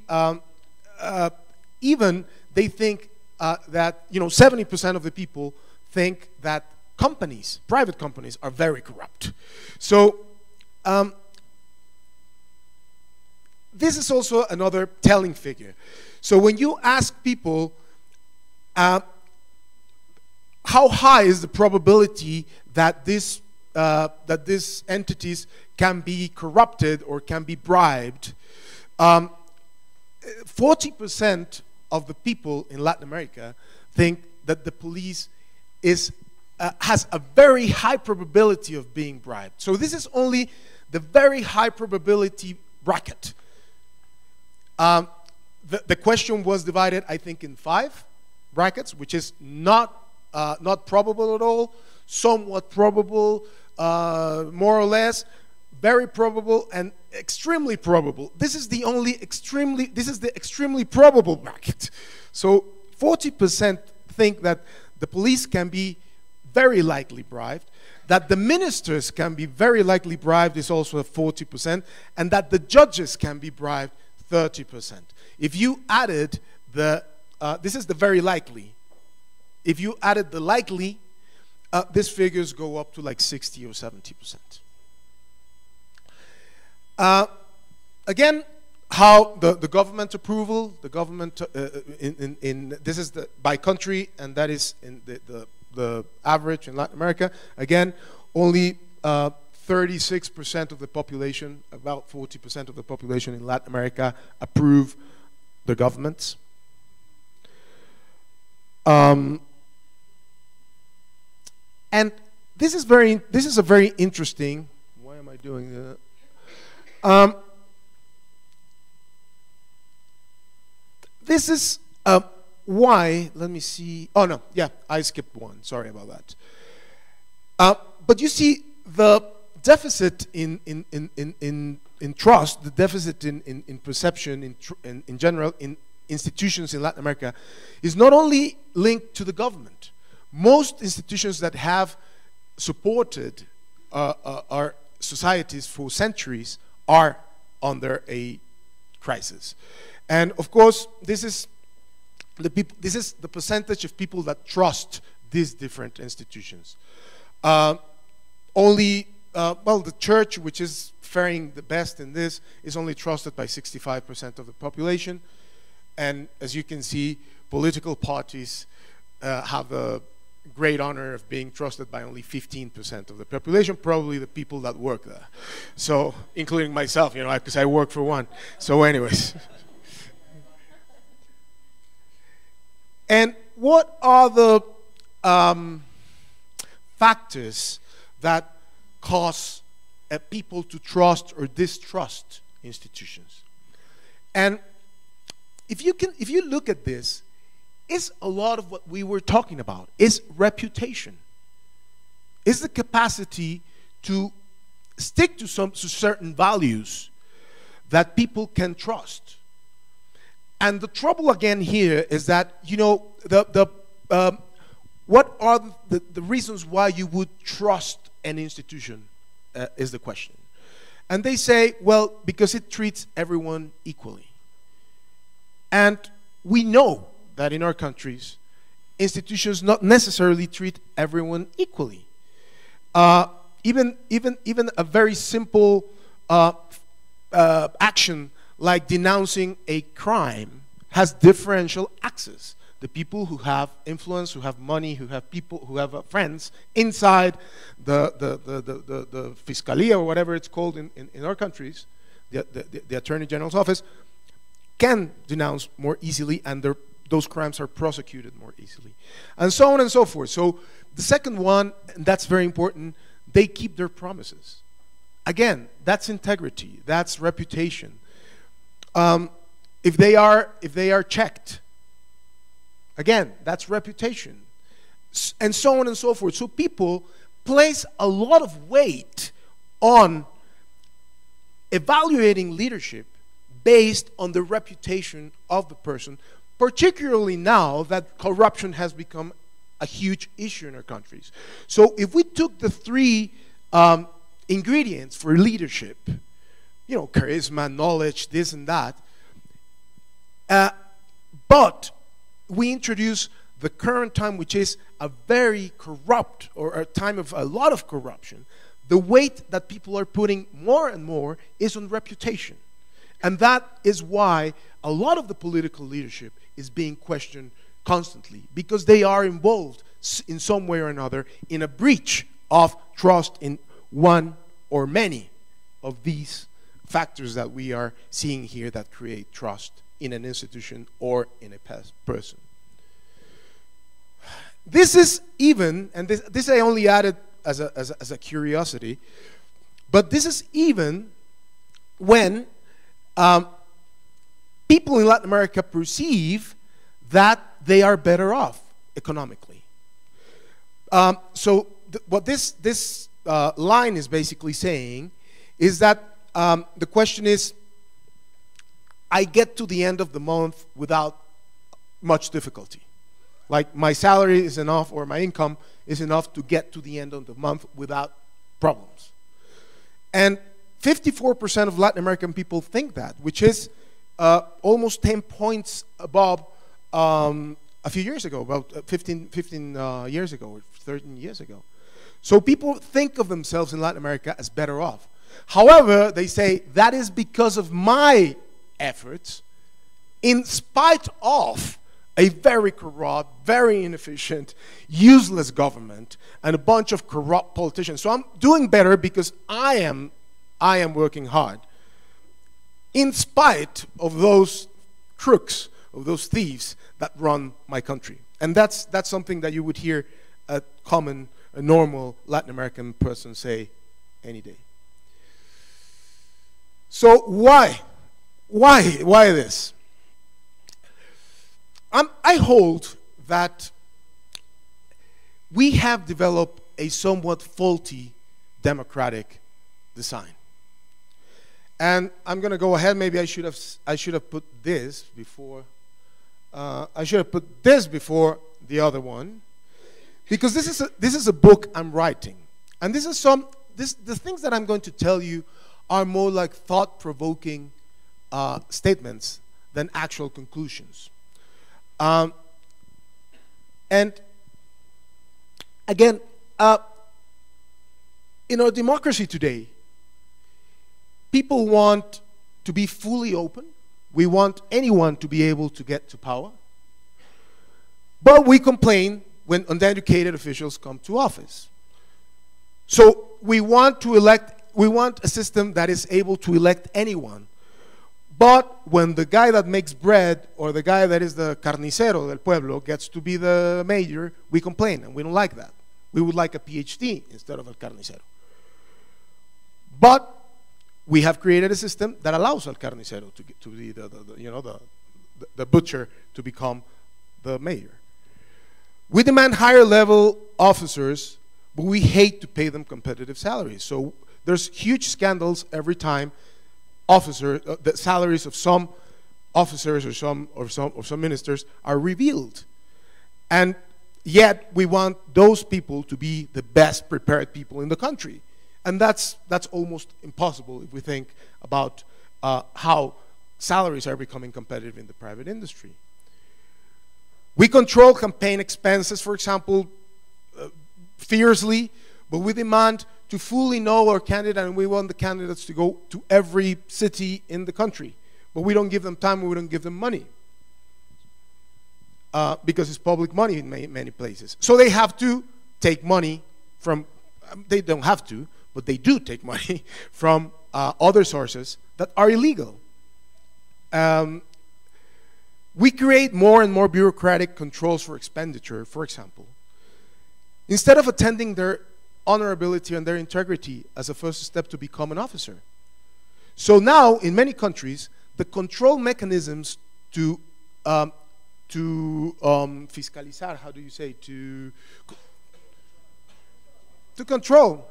even they think that 70% of the people think that companies, private companies, are very corrupt. So this is also another telling figure. So when you ask people how high is the probability that these entities can be corrupted or can be bribed, 40% of the people in Latin America think that the police has a very high probability of being bribed. So this is only the very high probability bracket. The question was divided, I think, in 5 brackets, which is not probable at all, somewhat probable, more or less, very probable, and extremely probable. This is the extremely probable bracket. So 40% think that the police can be very likely bribed, that the ministers can be very likely bribed is also 40%, and that the judges can be bribed 30%. If you added this is the very likely. If you added the likely, these figures go up to like 60 or 70%. Again, how the government approval, the government this is by country, and that is in the average in Latin America. Again, only 36% of the population, about 40% of the population in Latin America approve the governments. And this is a very interesting. Why am I doing that? This is why. Let me see. Oh no, yeah, I skipped one. Sorry about that. But you see, the deficit in trust, the deficit in perception, in general, in institutions in Latin America, is not only linked to the government. Most institutions that have supported our societies for centuries are under a crisis. And of course, this is the percentage of people that trust these different institutions. only, well, the church, which is faring the best in this, is only trusted by 65% of the population. And as you can see, political parties have a great honor of being trusted by only 15% of the population, probably the people that work there. So, including myself, you know, because I work for one. So anyways. And what are the factors that cause people to trust or distrust institutions? And if you look at this, it's a lot of what we were talking about. It's reputation. It's the capacity to stick to certain values that people can trust. And the trouble again here is that, you know, what are the reasons why you would trust an institution is the question. And they say, well, because it treats everyone equally. And we know that in our countries, institutions not necessarily treat everyone equally. Even a very simple action like denouncing a crime has differential access. The people who have influence, who have money, who have people, who have friends inside the Fiscalia or whatever it's called in our countries, the Attorney General's office, can denounce more easily, and those crimes are prosecuted more easily, and so on and so forth. So the second one, and that's very important, they keep their promises. Again, that's integrity, that's reputation. If they are checked, again, that's reputation, and so on and so forth. So people place a lot of weight on evaluating leadership based on the reputation of the person, particularly now that corruption has become a huge issue in our countries. So if we took the three ingredients for leadership, you know, charisma, knowledge, this and that, but we introduce the current time, which is a very corrupt, or a time of a lot of corruption, the weight that people are putting more and more is on reputation. And that is why a lot of the political leadership is being questioned constantly, because they are involved in some way or another in a breach of trust in one or many of these factors that we are seeing here that create trust in an institution or in a person. This is even, and this I only added as a curiosity, but this is even when people in Latin America perceive that they are better off economically. So what this line is basically saying is that the question is, I get to the end of the month without much difficulty. Like my salary is enough, or my income is enough to get to the end of the month without problems. And 54% of Latin American people think that, which is almost 10 points above a few years ago, about 15 years ago or 13 years ago. So people think of themselves in Latin America as better off. However, they say that is because of my efforts, in spite of a very corrupt, very inefficient, useless government and a bunch of corrupt politicians. So I'm doing better because I am working hard, in spite of those crooks, of those thieves that run my country. And that's something that you would hear a normal Latin American person say any day. So why this? I hold that we have developed a somewhat faulty democratic design. And I'm going to go ahead. Maybe I should have put this before. I should have put this before the other one, because this is a book I'm writing, and the things that I'm going to tell you are more like thought-provoking statements than actual conclusions. And again, in our democracy today, people want to be fully open. We want anyone to be able to get to power. But we complain when uneducated officials come to office. So we want a system that is able to elect anyone. But when the guy that makes bread or the guy that is the carnicero del pueblo gets to be the mayor, we complain, and we don't like that. We would like a PhD instead of a carnicero. But we have created a system that allows al carnicero to be the butcher to become the mayor. We demand higher level officers, but we hate to pay them competitive salaries. So there's huge scandals every time the salaries of some officers or some ministers are revealed. And yet we want those people to be the best prepared people in the country. And that's almost impossible if we think about how salaries are becoming competitive in the private industry. We control campaign expenses, for example, fiercely, but we demand to fully know our candidate, and we want the candidates to go to every city in the country. But we don't give them time, we don't give them money. Because it's public money in many places. So they have to take money from, they don't have to, but they do take money from other sources that are illegal. We create more and more bureaucratic controls for expenditure, for example, instead of attending their honorability and their integrity as a first step to become an officer. So now, in many countries, the control mechanisms to fiscalizar, how do you say, to control,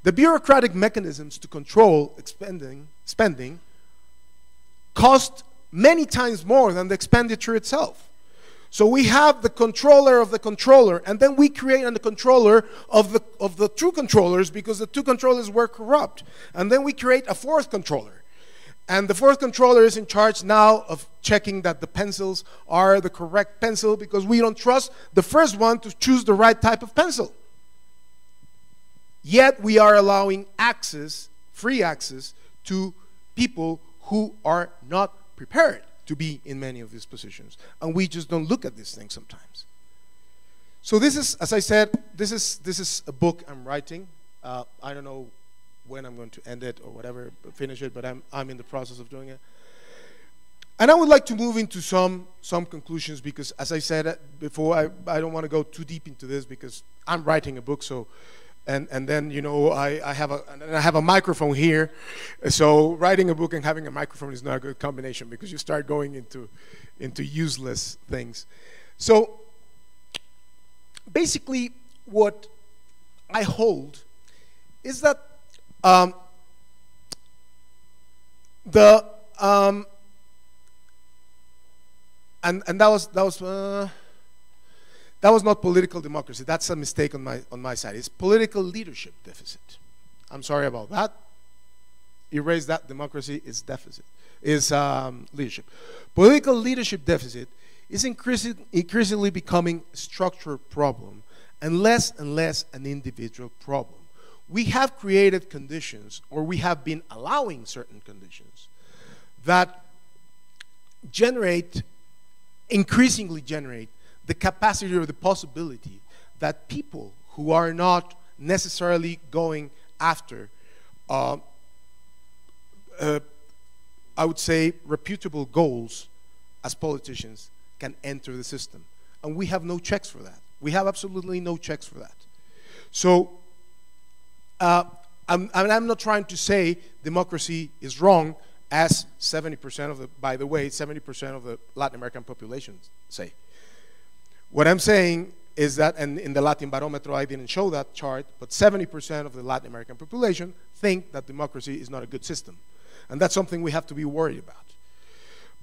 the bureaucratic mechanisms to control spending cost many times more than the expenditure itself. So we have the controller of the controller, and then we create a controller of the two controllers, because the two controllers were corrupt. And then we create a fourth controller. And the fourth controller is in charge now of checking that the pencils are the correct pencil, because we don't trust the first one to choose the right type of pencil. Yet we are allowing access, free access, to people who are not prepared to be in many of these positions. And we just don't look at these things sometimes. So this is, as I said, this is a book I'm writing. I don't know when I'm going to end it or whatever, finish it, but I'm in the process of doing it. And I would like to move into some conclusions, because as I said before, I don't want to go too deep into this because I'm writing a book, so and then, you know, I have a microphone here, so writing a book and having a microphone is not a good combination, because you start going into useless things. So basically what I hold is that and that was not political democracy. That's a mistake on my side. It's political leadership deficit. I'm sorry about that. Erase that. Democracy is deficit. Is leadership. Political leadership deficit is increasingly becoming a structural problem, and less an individual problem. We have created conditions, or we have been allowing certain conditions that increasingly generate the capacity or the possibility that people who are not necessarily going after, I would say, reputable goals as politicians can enter the system. And we have no checks for that. We have absolutely no checks for that. So I'm not trying to say democracy is wrong, as 70% of by the way, 70% of the Latin American population say. What I'm saying is that, and in the Latin Barometer I didn't show that chart, but 70% of the Latin American population think that democracy is not a good system. And that's something we have to be worried about.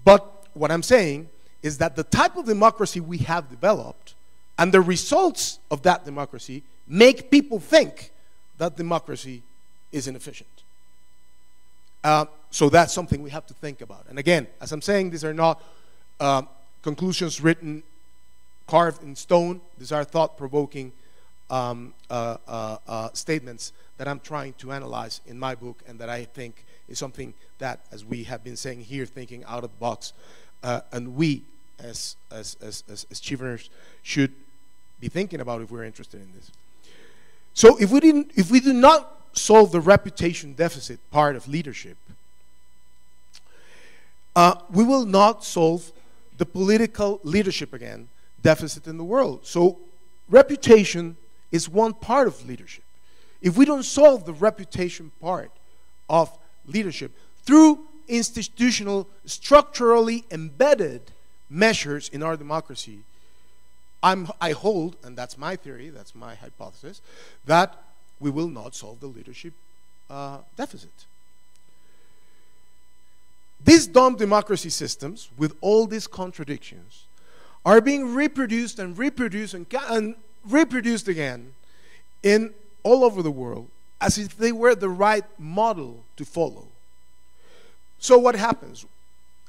But what I'm saying is that the type of democracy we have developed and the results of that democracy make people think that democracy is inefficient. So that's something we have to think about. And again, as I'm saying, these are not conclusions carved in stone. These are thought-provoking statements that I'm trying to analyze in my book, and that I think is something that, as we have been saying here, thinking out of the box, and we as Cheveners should be thinking about if we're interested in this. So if we do not solve the reputation deficit part of leadership, we will not solve the political leadership again deficit in the world. So reputation is one part of leadership. If we don't solve the reputation part of leadership through institutional, structurally embedded measures in our democracy, I hold, and that's my theory, that's my hypothesis, that we will not solve the leadership deficit. These dumb democracy systems, with all these contradictions, are being reproduced and reproduced and reproduced again in all over the world as if they were the right model to follow. So what happens?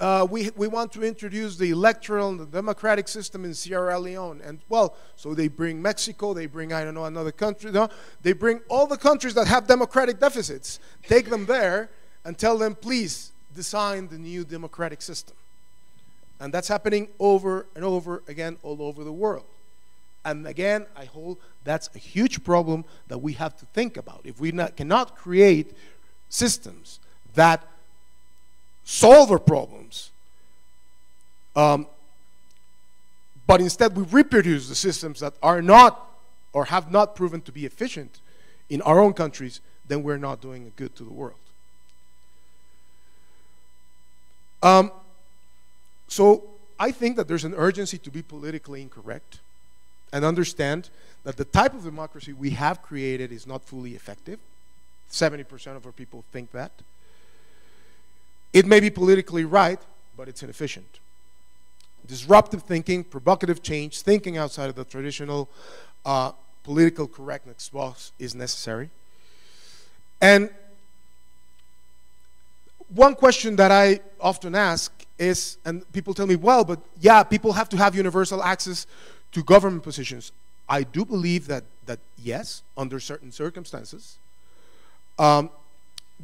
We want to introduce the electoral and the democratic system in Sierra Leone, and well, so they bring Mexico, they bring, I don't know, another country, no? They bring all the countries that have democratic deficits, take them there and tell them, please design the new democratic system. And that's happening over and over again all over the world. And again, I hold that's a huge problem that we have to think about. If we cannot create systems that solve our problems, but instead we reproduce the systems that are not or have not proven to be efficient in our own countries, then we're not doing good to the world. So I think that there's an urgency to be politically incorrect and understand that the type of democracy we have created is not fully effective. 70% of our people think that. It may be politically right, but it's inefficient. Disruptive thinking, provocative change, thinking outside of the traditional political correctness box is necessary. And one question that I often ask is, and people tell me, well, but yeah, people have to have universal access to government positions. I do believe that yes, under certain circumstances,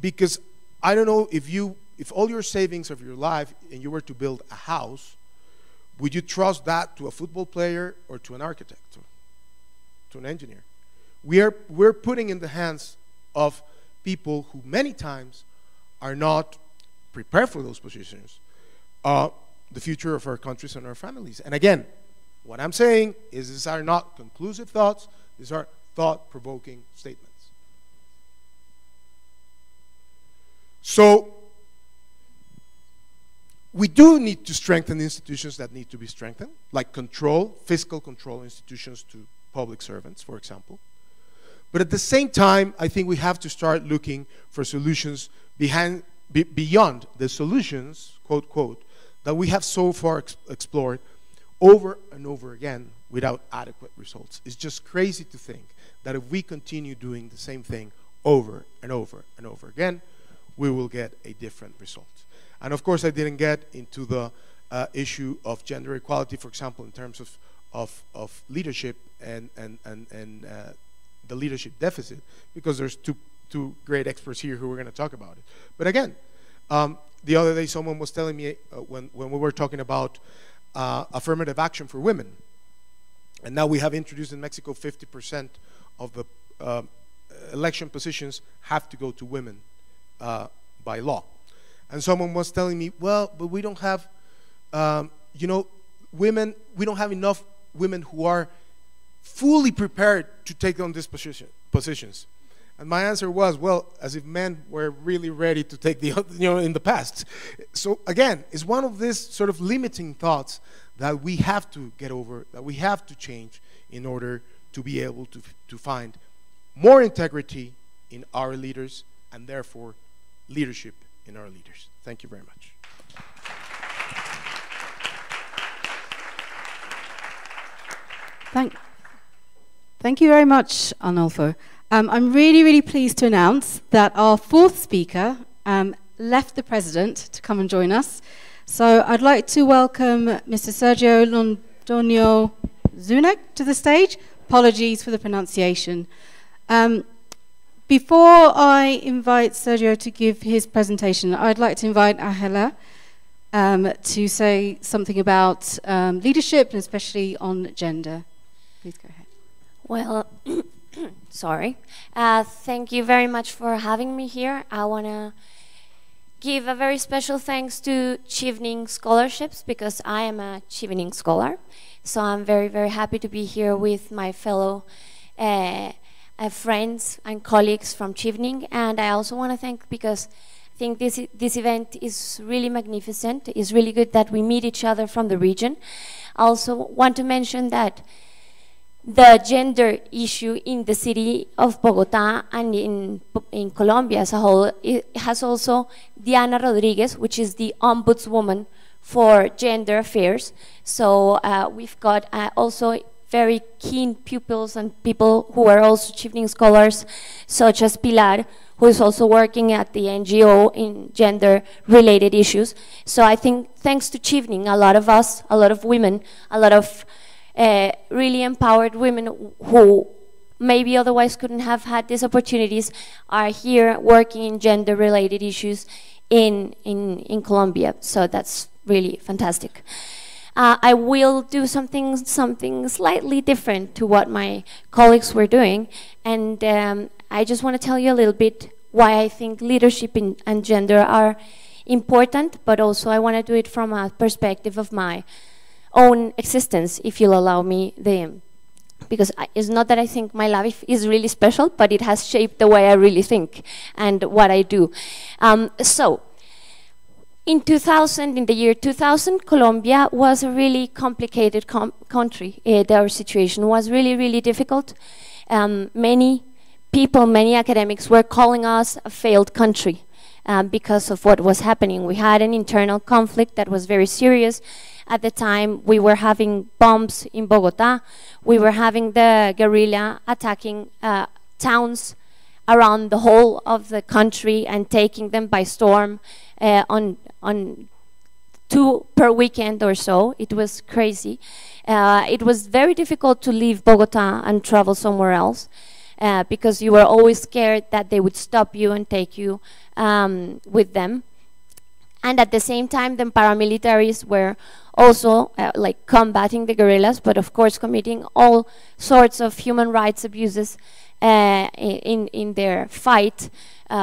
because I don't know if all your savings of your life and you were to build a house, would you trust that to a football player or to an architect, to an engineer? We're putting in the hands of people who many times are not prepared for those positions, the future of our countries and our families. And again, what I'm saying is these are not conclusive thoughts, these are thought-provoking statements. So we do need to strengthen institutions that need to be strengthened, like fiscal control institutions to public servants, for example. But at the same time, I think we have to start looking for solutions beyond the solutions, quote, quote, that we have so far explored over and over again without adequate results. It's just crazy to think that if we continue doing the same thing over and over and over again, we will get a different result. And of course, I didn't get into the issue of gender equality, for example, in terms of leadership and the leadership deficit, because there's two great experts here who are going to talk about it. But again, the other day someone was telling me when we were talking about affirmative action for women, and now we have introduced in Mexico 50% of the election positions have to go to women by law. And someone was telling me, well, but we don't have, women, we don't have enough women who are fully prepared to take on these positions. And my answer was, well, as if men were really ready to take the, in the past. So again, it's one of these sort of limiting thoughts that we have to get over, that we have to change in order to be able to find more integrity in our leaders and therefore leadership in our leaders. Thank you very much. Thank you very much, Arnulfo. I'm really, really pleased to announce that our fourth speaker left the president to come and join us. So I'd like to welcome Mr. Sergio Londoño Zunec to the stage, apologies for the pronunciation. Before I invite Sergio to give his presentation, I'd like to invite Ahela to say something about leadership and especially on gender. Please go ahead. Well, sorry. Thank you very much for having me here. I want to give a very special thanks to Chevening Scholarships because I am a Chevening scholar. So I'm very, very happy to be here with my fellow friends and colleagues from Chevening. And I also want to thank because I think this event is really magnificent. It's really good that we meet each other from the region. I also want to mention that the gender issue in the city of Bogota and in Colombia as a whole, it has also Diana Rodriguez, which is the ombudswoman for gender affairs. So we've got also very keen pupils and people who are also Chevening scholars, such as Pilar, who is also working at the NGO in gender-related issues. So I think thanks to Chevening, a lot of us, a lot of women, a lot of really empowered women who maybe otherwise couldn't have had these opportunities are here working in gender-related issues in Colombia. So that's really fantastic. I will do something slightly different to what my colleagues were doing, and I just want to tell you a little bit why I think leadership and gender are important, but also I want to do it from a perspective of my own existence, if you'll allow me because it's not that I think my life is really special, but it has shaped the way I really think and what I do. So, in the year 2000, Colombia was a really complicated country. Their situation was really, really difficult. Many people, many academics were calling us a failed country because of what was happening. We had an internal conflict that was very serious. At the time, we were having bombs in Bogota. We were having the guerrilla attacking towns around the whole of the country and taking them by storm on 2 per weekend or so. It was crazy. It was very difficult to leave Bogota and travel somewhere else because you were always scared that they would stop you and take you with them. And at the same time, the paramilitaries were also like combating the guerrillas, but of course committing all sorts of human rights abuses in their fight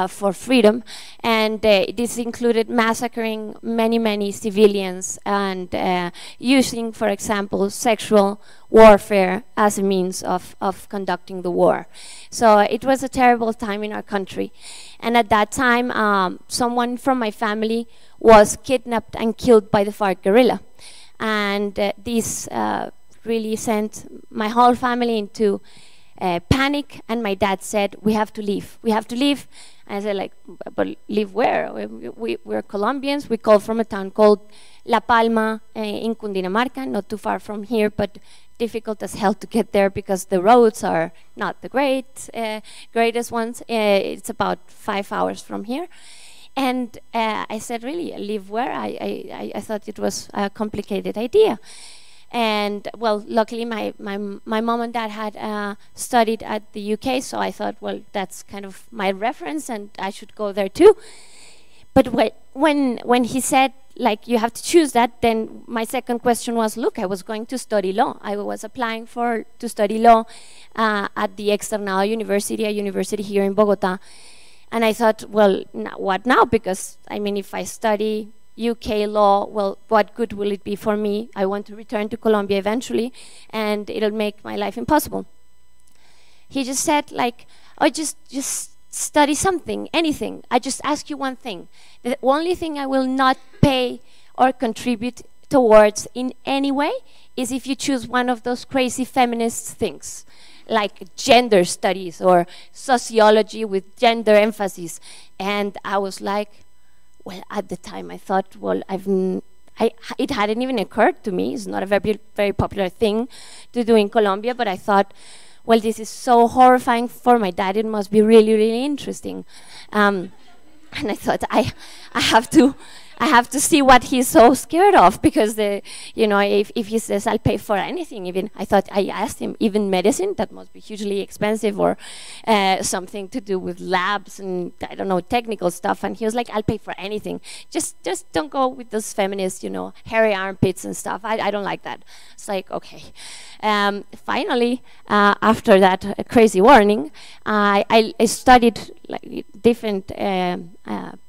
for freedom. And this included massacring many civilians and using, for example, sexual warfare as a means of conducting the war. So it was a terrible time in our country. And at that time, someone from my family was kidnapped and killed by the FARC guerrilla. And this really sent my whole family into panic, and my dad said, we have to leave. We have to leave. And I said, like, but leave where? We're Colombians. We call from a town called La Palma in Cundinamarca, not too far from here, but difficult as hell to get there because the roads are not the greatest ones. It's about 5 hours from here. And I said, really, live where? I thought it was a complicated idea. And well, luckily my mom and dad had studied at the UK, so I thought, well, that's kind of my reference and I should go there too. But when he said, like, you have to choose that, then my second question was, look, I was going to study law. I was applying to study law at the Externado University, a university here in Bogota. And I thought, well, what now? Because, I mean, if I study UK law, well, what good will it be for me? I want to return to Colombia eventually, and it'll make my life impossible. He just said, like, oh, just study something, anything. I just ask you one thing. The only thing I will not pay or contribute towards in any way is if you choose one of those crazy feminist things, like gender studies or sociology with gender emphasis. And I was like, well, at the time I thought, well, it hadn't even occurred to me. It's not a very, very popular thing to do in Colombia, but I thought, well, this is so horrifying for my dad. It must be really, really interesting. And I thought, I have I have to see what he's so scared of, because if he says I'll pay for anything, even I asked him, even medicine, that must be hugely expensive, or something to do with labs and I don't know, technical stuff, and he was like, I'll pay for anything. Just don't go with those feminist, hairy armpits and stuff. I don't like that. It's like, okay. Finally, after that crazy warning, I studied like different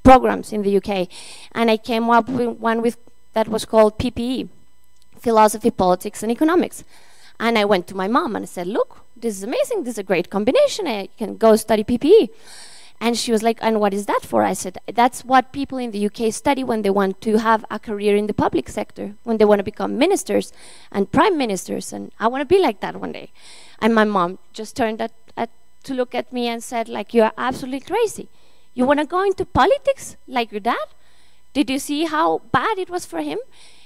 programs in the UK, and I came up with one that was called PPE, Philosophy, Politics and Economics. And I went to my mom and I said, look, this is amazing, this is a great combination, I can go study PPE. And she was like, and what is that for? I said, that's what people in the UK study when they want to have a career in the public sector, when they want to become ministers and prime ministers, and I want to be like that one day. And my mom just turned to look at me and said, like, you are absolutely crazy. You want to go into politics like your dad? Did you see how bad it was for him?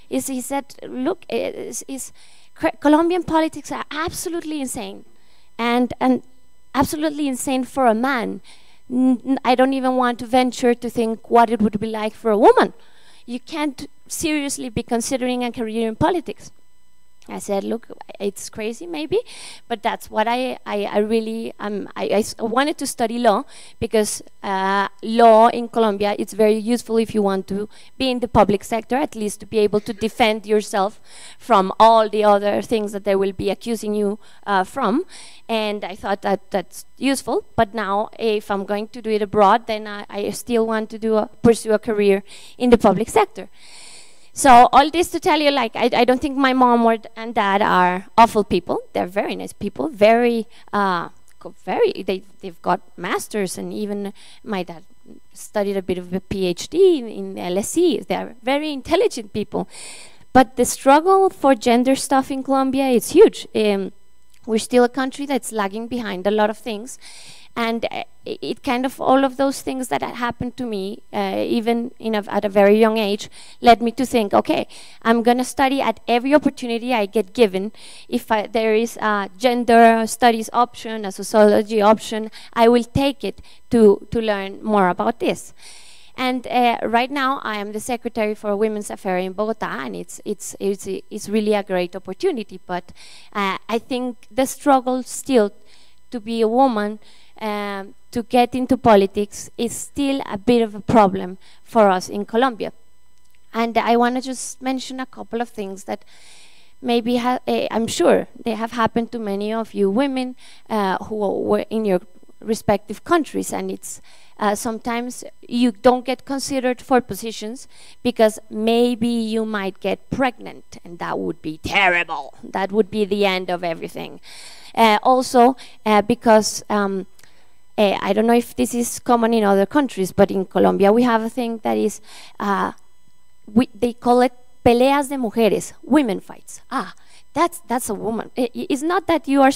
He said, look, Colombian politics are absolutely insane, and absolutely insane for a man. I don't even want to venture to think what it would be like for a woman. You can't seriously be considering a career in politics. I said, look, it's crazy maybe, but that's what I really, I wanted to study law, because law in Colombia, it's very useful if you want to be in the public sector, at least to be able to defend yourself from all the other things that they will be accusing you from. And I thought that that's useful, but now if I'm going to do it abroad, then I still want to pursue a career in the public sector. So all this to tell you, like, I don't think my mom and dad are awful people. They're very nice people, they've got masters, and even my dad studied a bit of a PhD in LSE. They're very intelligent people. But the struggle for gender stuff in Colombia is huge. We're still a country that's lagging behind a lot of things. And it kind of, all of those things that had happened to me, even at a very young age, led me to think, okay, I'm going to study at every opportunity I get given. If there is a gender studies option, a sociology option, I will take it to learn more about this. And right now, I am the secretary for Women's Affairs in Bogota, and it's really a great opportunity. But I think the struggle still to be a woman, to get into politics, is still a bit of a problem for us in Colombia. And I want to just mention a couple of things that maybe I'm sure they have happened to many of you women who were in your respective countries, and it's sometimes you don't get considered for positions because maybe you might get pregnant, and that would be terrible. That would be the end of everything. Also because I don't know if this is common in other countries, but in Colombia we have a thing that is, they call it peleas de mujeres, women fights. That's a woman. It's not that you are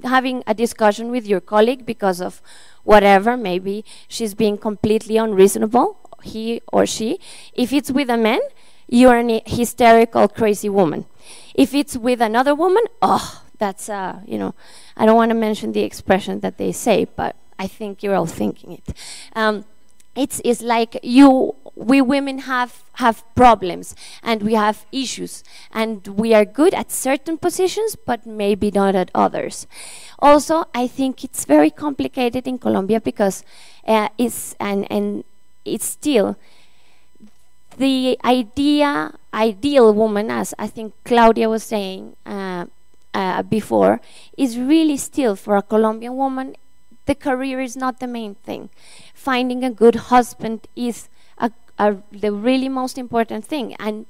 having a discussion with your colleague because of whatever, maybe she's being completely unreasonable, he or she. If it's with a man, you're a hysterical, crazy woman. If it's with another woman, that's, I don't want to mention the expression that they say, but I think you're all thinking it. It's like we women have problems, and we have issues, and we are good at certain positions, but maybe not at others. Also, I think it's very complicated in Colombia because it's still the ideal woman, as I think Claudia was saying before, is really still, for a Colombian woman, the career is not the main thing. Finding a good husband is the really most important thing, and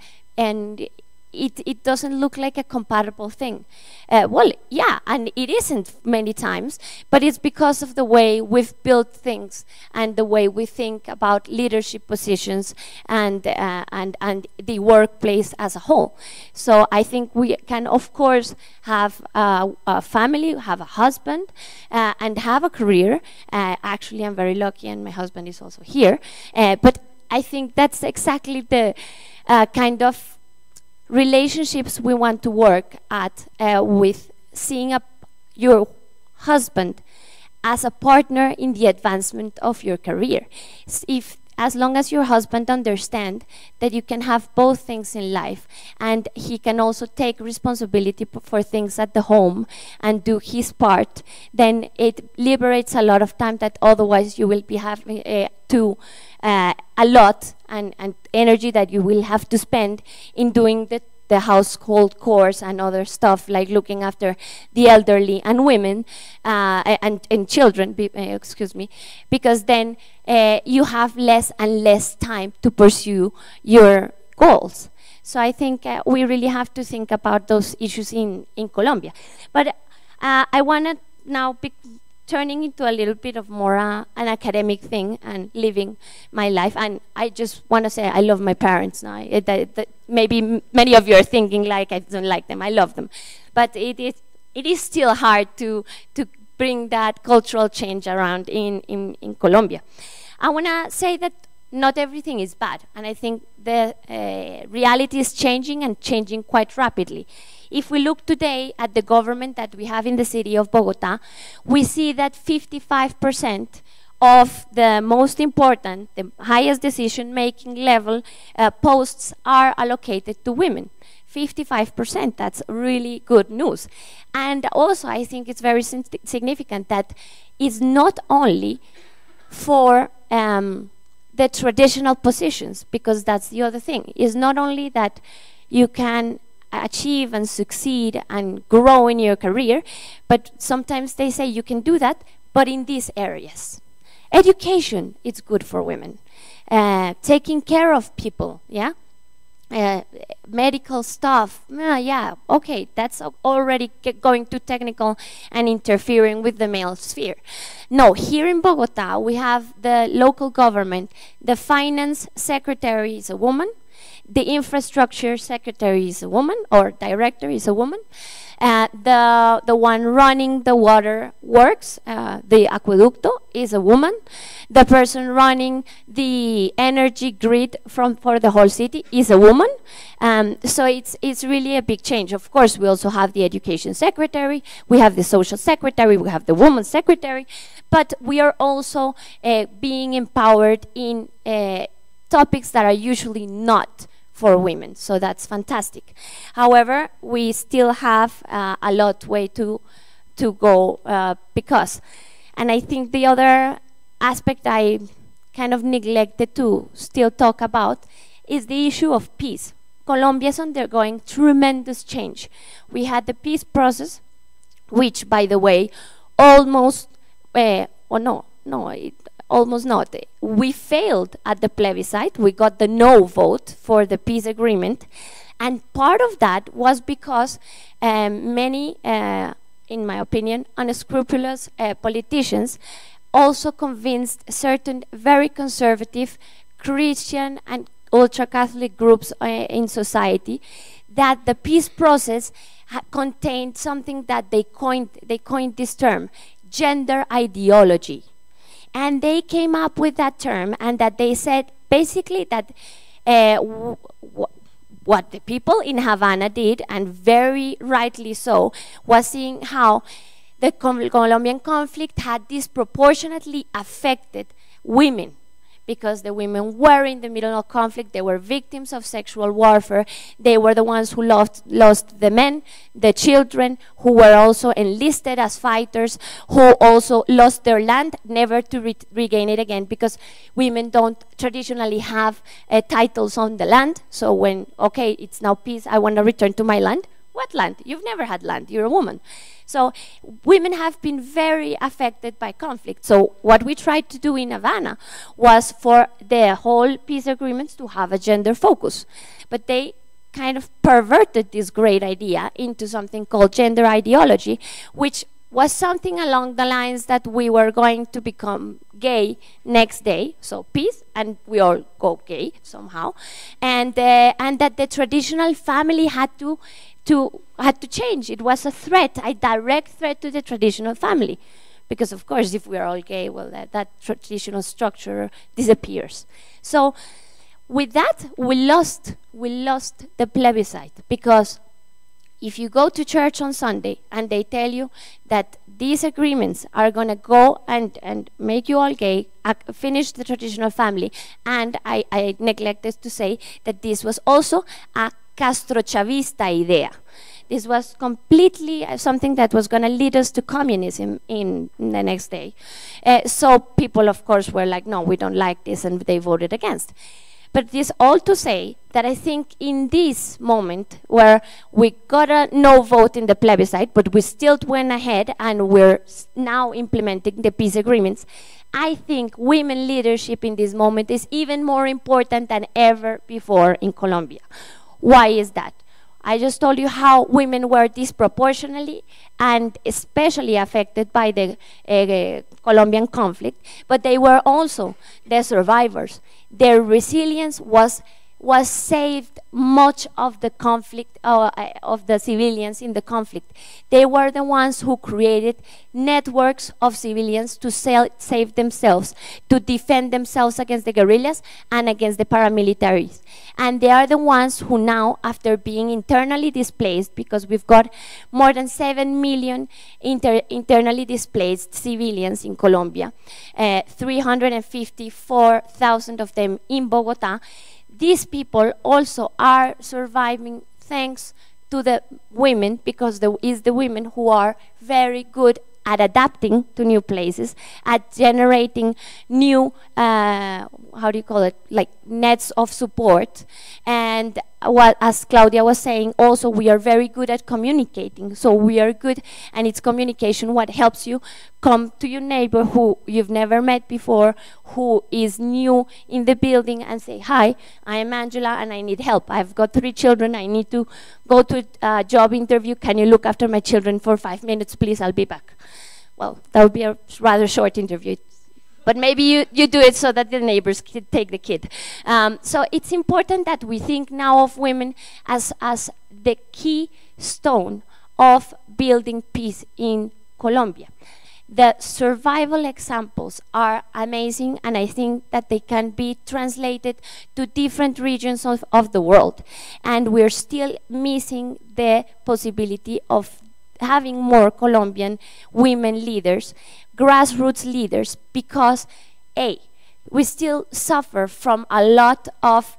it doesn't look like a compatible thing. Well, yeah, and it isn't many times, but it's because of the way we've built things and the way we think about leadership positions and the workplace as a whole. So I think we can, of course, have a family, have a husband, and have a career. Actually, I'm very lucky, and my husband is also here. But I think that's exactly the kind of relationships we want to work at, with seeing your husband as a partner in the advancement of your career. If as long as your husband understands that you can have both things in life, and he can also take responsibility for things at the home and do his part, then it liberates a lot of time that otherwise you will be having a lot and energy that you will have to spend in doing the household chores and other stuff, like looking after the elderly and women and children, excuse me, because then you have less and less time to pursue your goals. So I think we really have to think about those issues in Colombia. But I want to now be turning into a little bit of more an academic thing and living my life. And I just want to say I love my parents now. Maybe many of you are thinking like I don't like them. I love them. But it is still hard to bring that cultural change around in Colombia. I want to say that not everything is bad. And I think the reality is changing and changing quite rapidly. If we look today at the government that we have in the city of Bogota, we see that 55% of the most important, the highest decision-making level posts are allocated to women. 55%, that's really good news. And also I think it's very significant that it's not only for the traditional positions, because that's the other thing. It's not only that you can achieve and succeed and grow in your career, but sometimes they say you can do that, but in these areas. Education, it's good for women. Taking care of people, yeah? Medical stuff, yeah, okay, that's already going too technical and interfering with the male sphere. No, here in Bogota, we have the local government, the finance secretary is a woman, the infrastructure secretary is a woman, or director is a woman. The one running the water works, the aqueducto, is a woman. The person running the energy grid for the whole city is a woman. So it's really a big change. Of course, we also have the education secretary, we have the social secretary, we have the women's secretary, but we are also being empowered in topics that are usually not for women, so that's fantastic. However, we still have a lot way to go because, and I think the other aspect I kind of neglected to still talk about is the issue of peace. Colombia is undergoing tremendous change. We had the peace process, which, by the way, almost, almost not. We failed at the plebiscite. We got the no vote for the peace agreement. And part of that was because many, in my opinion, unscrupulous politicians also convinced certain very conservative Christian and ultra-Catholic groups in society that the peace process contained something that they coined this term, gender ideology. And they came up with that term, and that they said basically that what the people in Havana did, and very rightly so, was seeing how the Colombian conflict had disproportionately affected women, because the women were in the middle of conflict, they were victims of sexual warfare, they were the ones who lost the men, the children, who were also enlisted as fighters, who also lost their land, never to regain it again, because women don't traditionally have titles on the land. So when, okay, it's now peace, I want to return to my land. What land? You've never had land, you're a woman. So women have been very affected by conflict. So what we tried to do in Havana was for the whole peace agreements to have a gender focus. But they kind of perverted this great idea into something called gender ideology, which was something along the lines that we were going to become gay next day, so peace, and we all go gay somehow, and that the traditional family had to change. It was a threat, a direct threat to the traditional family, because of course if we are all gay, well, that traditional structure disappears. So with that, we lost the plebiscite, because if you go to church on Sunday and they tell you that these agreements are going to go and make you all gay, finish the traditional family, and I neglected to say that this was also a Castro-Chavista idea. This was completely something that was going to lead us to communism in the next day. So people, of course, were like, no, we don't like this, and they voted against. But this all to say that I think in this moment where we got a no vote in the plebiscite, but we still went ahead and we're now implementing the peace agreements, I think women leadership in this moment is even more important than ever before in Colombia. Why is that? I just told you how women were disproportionately and especially affected by the Colombian conflict, but they were also the survivors. Their resilience was saved much of the conflict, of the civilians in the conflict. They were the ones who created networks of civilians to save themselves, to defend themselves against the guerrillas and against the paramilitaries. And they are the ones who now, after being internally displaced, because we've got more than 7 million internally displaced civilians in Colombia, 354,000 of them in Bogotá, these people also are surviving thanks to the women, because it's the women who are very good at adapting to new places, at generating new, how do you call it, like nets of support. And what, as Claudia was saying, also we are very good at communicating. So we are good, and it's communication what helps you come to your neighbor who you've never met before, who is new in the building, and say, hi, I am Angela and I need help. I've got 3 children, I need to go to a job interview. Can you look after my children for 5 minutes, please? I'll be back. Well, that would be a rather short interview, but maybe you do it so that the neighbors can take the kid. So it's important that we think now of women as the keystone of building peace in Colombia. The survival examples are amazing, and I think that they can be translated to different regions of the world. And we're still missing the possibility of having more Colombian women leaders, grassroots leaders, because we still suffer from a lot of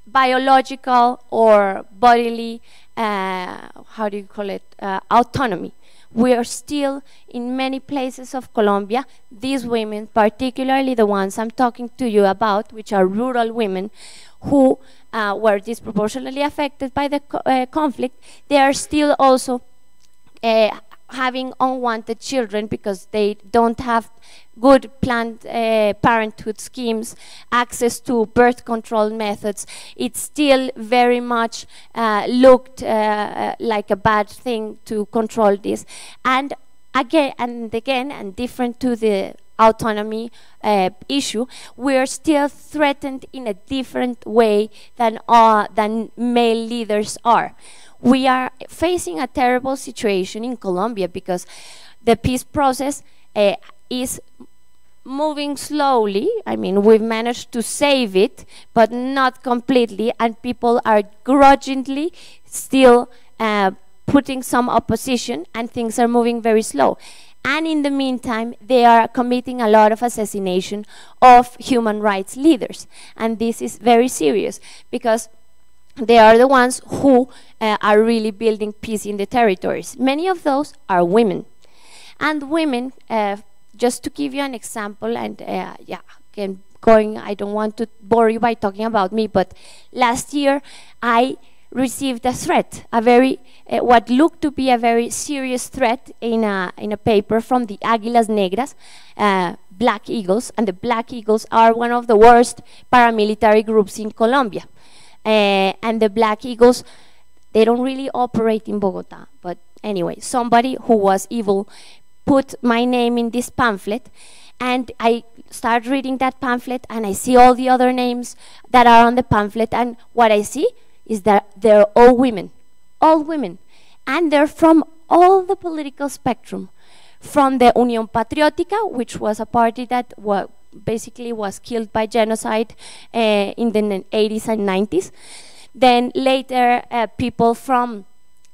biological or bodily, how do you call it, autonomy. We are still, in many places of Colombia, these women, particularly the ones I'm talking to you about, which are rural women, who were disproportionately affected by the conflict, they are still also having unwanted children because they don't have good planned parenthood schemes, access to birth control methods. It's still very much looked like a bad thing to control this. And again, and different to the autonomy issue, we're still threatened in a different way than male leaders are. We are facing a terrible situation in Colombia because the peace process is moving slowly. I mean, we've managed to save it, but not completely, and people are grudgingly still putting some opposition, and things are moving very slow. And in the meantime, they are committing a lot of assassination of human rights leaders. And this is very serious because they are the ones who are really building peace in the territories. Many of those are women. And women, just to give you an example, and again, I don't want to bore you by talking about me, but last year I received a threat, a very, what looked to be a very serious threat in a paper from the Águilas Negras, Black Eagles, and the Black Eagles are one of the worst paramilitary groups in Colombia. And the Black Eagles, they don't really operate in Bogotá, but anyway, somebody who was evil put my name in this pamphlet, and I start reading that pamphlet, and I see all the other names that are on the pamphlet, and what I see is that they're all women, and they're from all the political spectrum, from the Unión Patriótica, which was a party that basically was killed by genocide in the 80s and 90s, Then later, people from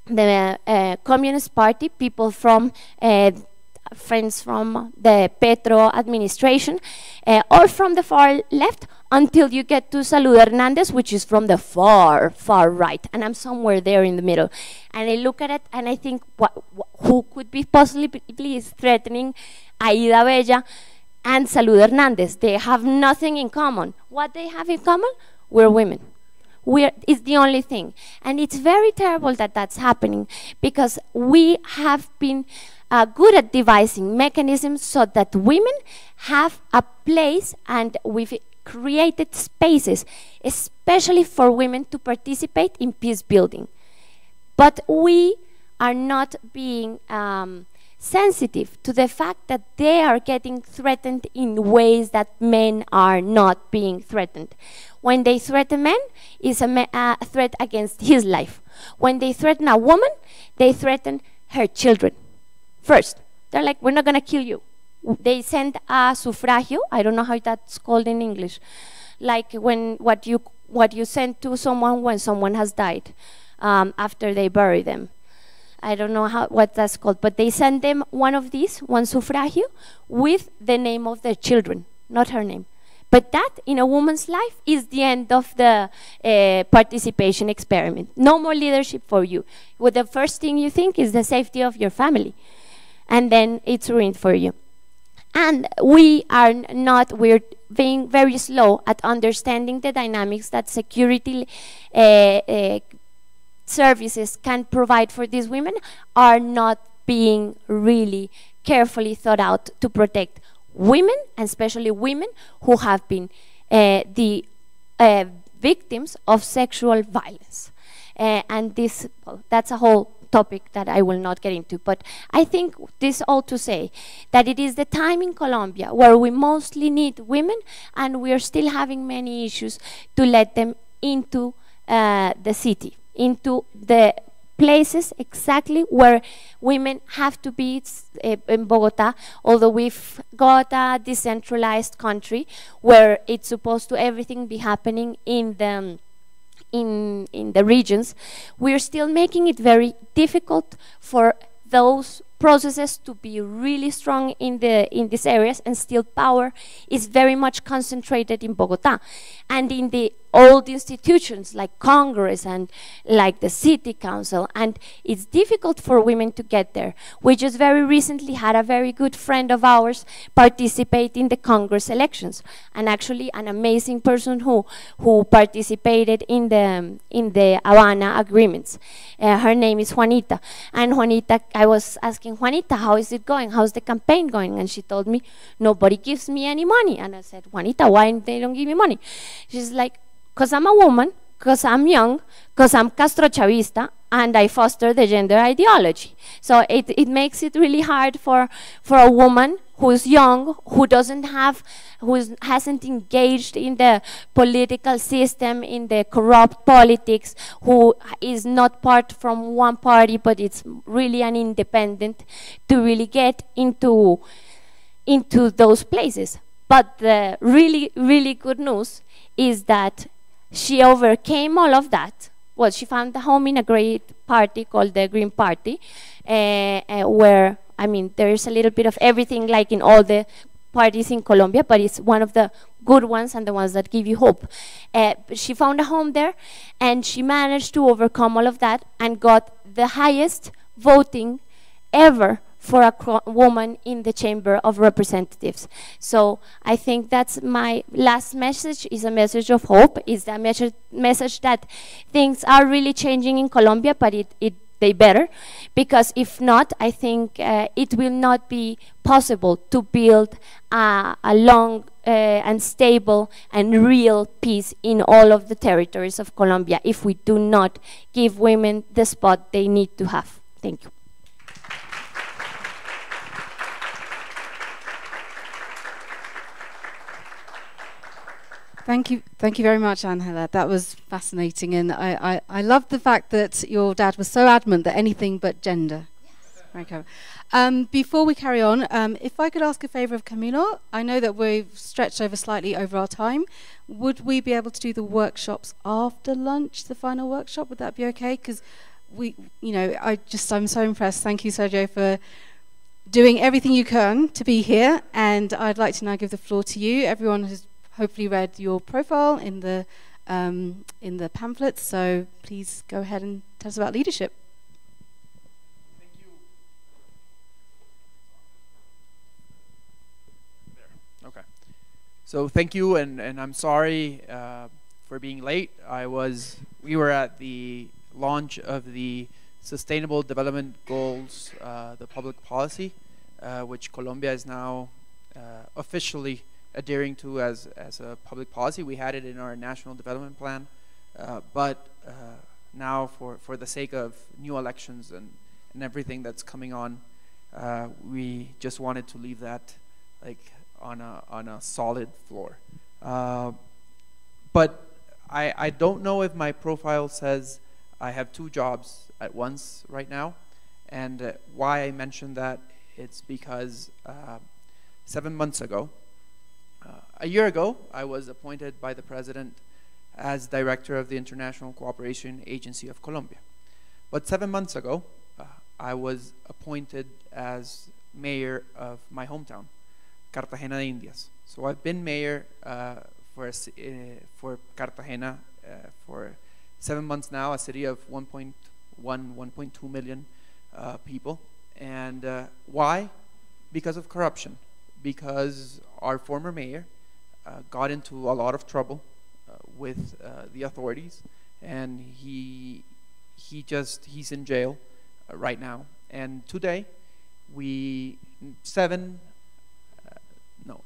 the Communist Party, people from friends from the Petro administration, or from the far left, until you get to Salud Hernandez, which is from the far, far right. And I'm somewhere there in the middle. And I look at it and I think, who could be possibly threatening Aida Bella and Salud Hernandez? They have nothing in common. What they have in common? We're women. It's the only thing. And it's very terrible that that's happening, because we have been good at devising mechanisms so that women have a place, and we've created spaces, especially for women to participate in peace building. But we are not being sensitive to the fact that they are getting threatened in ways that men are not being threatened. When they threaten men, it's a threat against his life. When they threaten a woman, they threaten her children first. They're like, we're not going to kill you. They send a sufragio, I don't know how that's called in English, like when what you send to someone when someone has died, after they bury them. I don't know what that's called, but they send them one of these, one sufragio, with the name of their children, not her name. But that, in a woman's life, is the end of the participation experiment. No more leadership for you. Well, the first thing you think is the safety of your family, and then it's ruined for you. And we're being very slow at understanding the dynamics that security services can provide for these women are not being really carefully thought out to protect women, and especially women who have been the victims of sexual violence. And this, well, that's a whole topic that I will not get into, but I think this all to say that it is the time in Colombia where we mostly need women, and we are still having many issues to let them into the city, into the places exactly where women have to be in Bogota, although we've got a decentralized country where it's supposed to everything be happening in the regions. We're still making it very difficult for those processes to be really strong in these areas, and still power is very much concentrated in Bogota and in the old institutions like Congress and like the city council, and it's difficult for women to get there. We just very recently had a very good friend of ours participate in the Congress elections, and actually an amazing person who participated in the Havana agreements. Her name is Juanita, and Juanita, I was asking Juanita, how is it going? How's the campaign going? And she told me, nobody gives me any money. And I said, Juanita, why they don't give me money? She's like, because I'm a woman, because I'm young, because I'm Castro Chavista, and I foster the gender ideology. So it makes it really hard for a woman who's young, who hasn't engaged in the political system, in the corrupt politics, who is not part from one party, but it's really an independent, to really get into those places. But the really, really good news is that she overcame all of that. Well, she found a home in a great party called the Green Party, where, I mean, there's a little bit of everything like in all the parties in Colombia, but it's one of the good ones and the ones that give you hope. She found a home there, and she managed to overcome all of that and got the highest voting ever for a woman in the Chamber of Representatives. So I think that's my last message, is a message of hope, is a message that things are really changing in Colombia, but they better, because if not, I think it will not be possible to build a long and stable and real peace in all of the territories of Colombia if we do not give women the spot they need to have. Thank you. Thank you very much, Angela. That was fascinating, and I love the fact that your dad was so adamant that anything but gender. Very clever. Before we carry on, if I could ask a favour of Camilo, I know that we've stretched slightly over our time. Would we be able to do the workshops after lunch, the final workshop? Would that be okay? Because I'm so impressed. Thank you, Sergio, for doing everything you can to be here. And I'd like to now give the floor to you. Everyone has hopefully read your profile in the pamphlet. So please go ahead and tell us about leadership. Okay. So thank you, and I'm sorry for being late. We were at the launch of the Sustainable Development Goals, the public policy, which Colombia is now officially adhering to as a public policy. We had it in our national development plan, but now for the sake of new elections and everything that's coming on, we just wanted to leave that on a solid floor. But I don't know if my profile says I have 2 jobs at once right now, and why I mentioned that, it's because 7 months ago, a year ago, I was appointed by the president as director of the International Cooperation Agency of Colombia. But 7 months ago, I was appointed as mayor of my hometown, Cartagena de Indias. So I've been mayor for Cartagena for 7 months now, a city of 1.2 million people. And why? Because of corruption. Because our former mayor got into a lot of trouble with the authorities, and he's in jail right now. And today,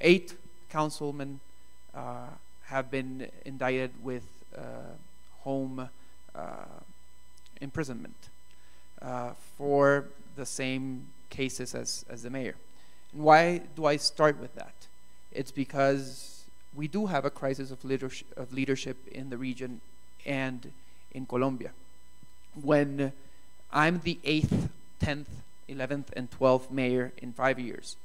8 councilmen have been indicted with home imprisonment for the same cases as the mayor. And why do I start with that? It's because we do have a crisis of leadership in the region and in Colombia. When I'm the 8th, 10th, 11th, and 12th mayor in 5 years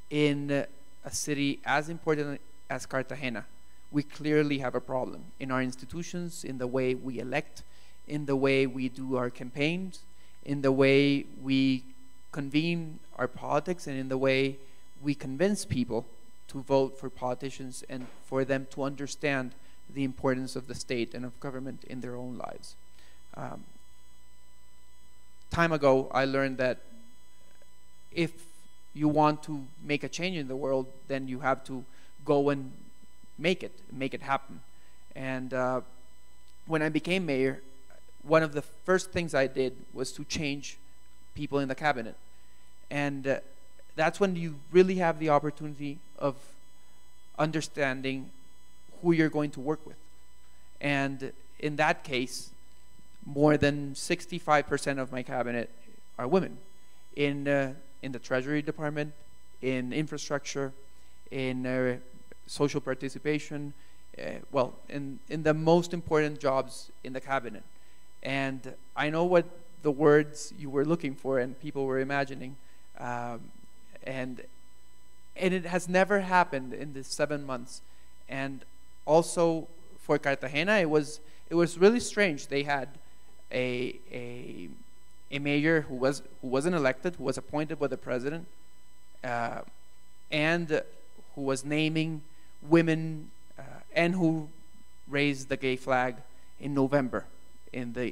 in a city as important as Cartagena, we clearly have a problem in our institutions, in the way we elect, in the way we do our campaigns, in the way we convene our politics, and in the way we convince people to vote for politicians and for them to understand the importance of the state and of government in their own lives. Time ago, I learned that if you want to make a change in the world, then you have to go and make it happen. And when I became mayor, one of the first things I did was to change people in the cabinet. And that's when you really have the opportunity of understanding who you're going to work with. And in that case, more than 65% of my cabinet are women in the Treasury Department, in infrastructure, in social participation, in the most important jobs in the cabinet. And I know what the words you were looking for and people were imagining, and it has never happened in the 7 months. And also for Cartagena, it was really strange. They had a mayor who wasn't elected, who was appointed by the president, and who was naming women and who raised the gay flag in November in the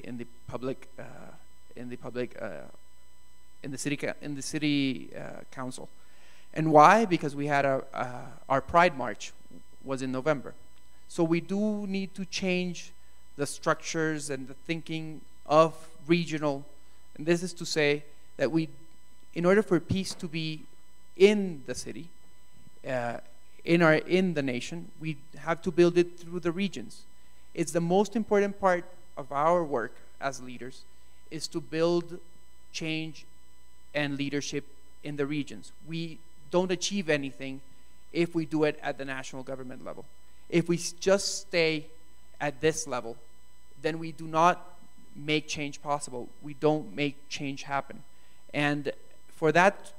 city council. And why? Because we had our Pride March was in November. So we do need to change the structures and the thinking of regional. And this is to say that in order for peace to be in the city, in the nation, we have to build it through the regions. It's the most important part of our work as leaders, is to build change and leadership in the regions. We don't achieve anything if we do it at the national government level. If we just stay at this level, then we do not make change possible. We don't make change happen. And for that,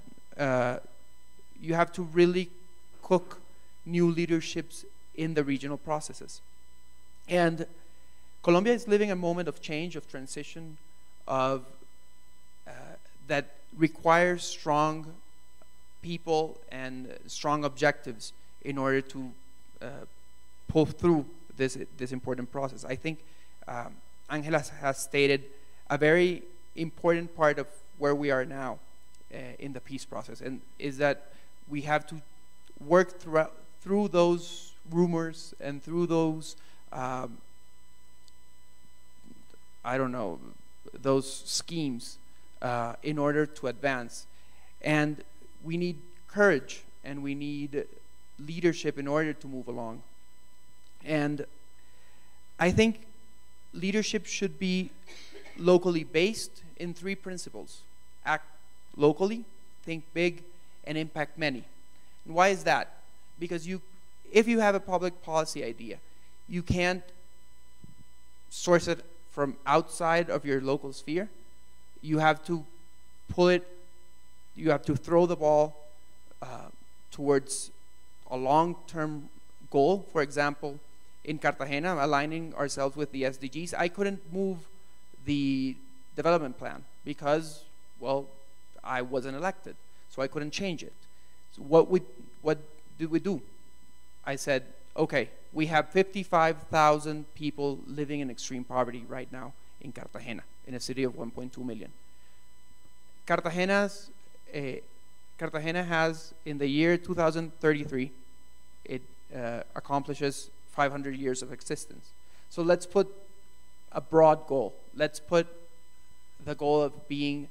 you have to really cook new leaderships in the regional processes. And Colombia is living a moment of change, of transition, of that requires strong people and strong objectives in order to pull through this important process. I think Angela has stated a very important part of where we are now in the peace process, and is that we have to work through those rumors and through those I don't know, those schemes in order to advance. And we need courage and we need leadership in order to move along. And I think leadership should be locally based in 3 principles: act locally, think big, and impact many. And why is that? Because if you have a public policy idea, you can't source it from outside of your local sphere. You have to pull it, you have to throw the ball towards a long-term goal. For example, in Cartagena, aligning ourselves with the SDGs, I couldn't move the development plan because, well, I wasn't elected, so I couldn't change it. So what did we do? I said, okay, we have 55,000 people living in extreme poverty right now in Cartagena, in a city of 1.2 million. Cartagena has, in the year 2033, it accomplishes 500 years of existence. So let's put a broad goal. Let's put the goal of being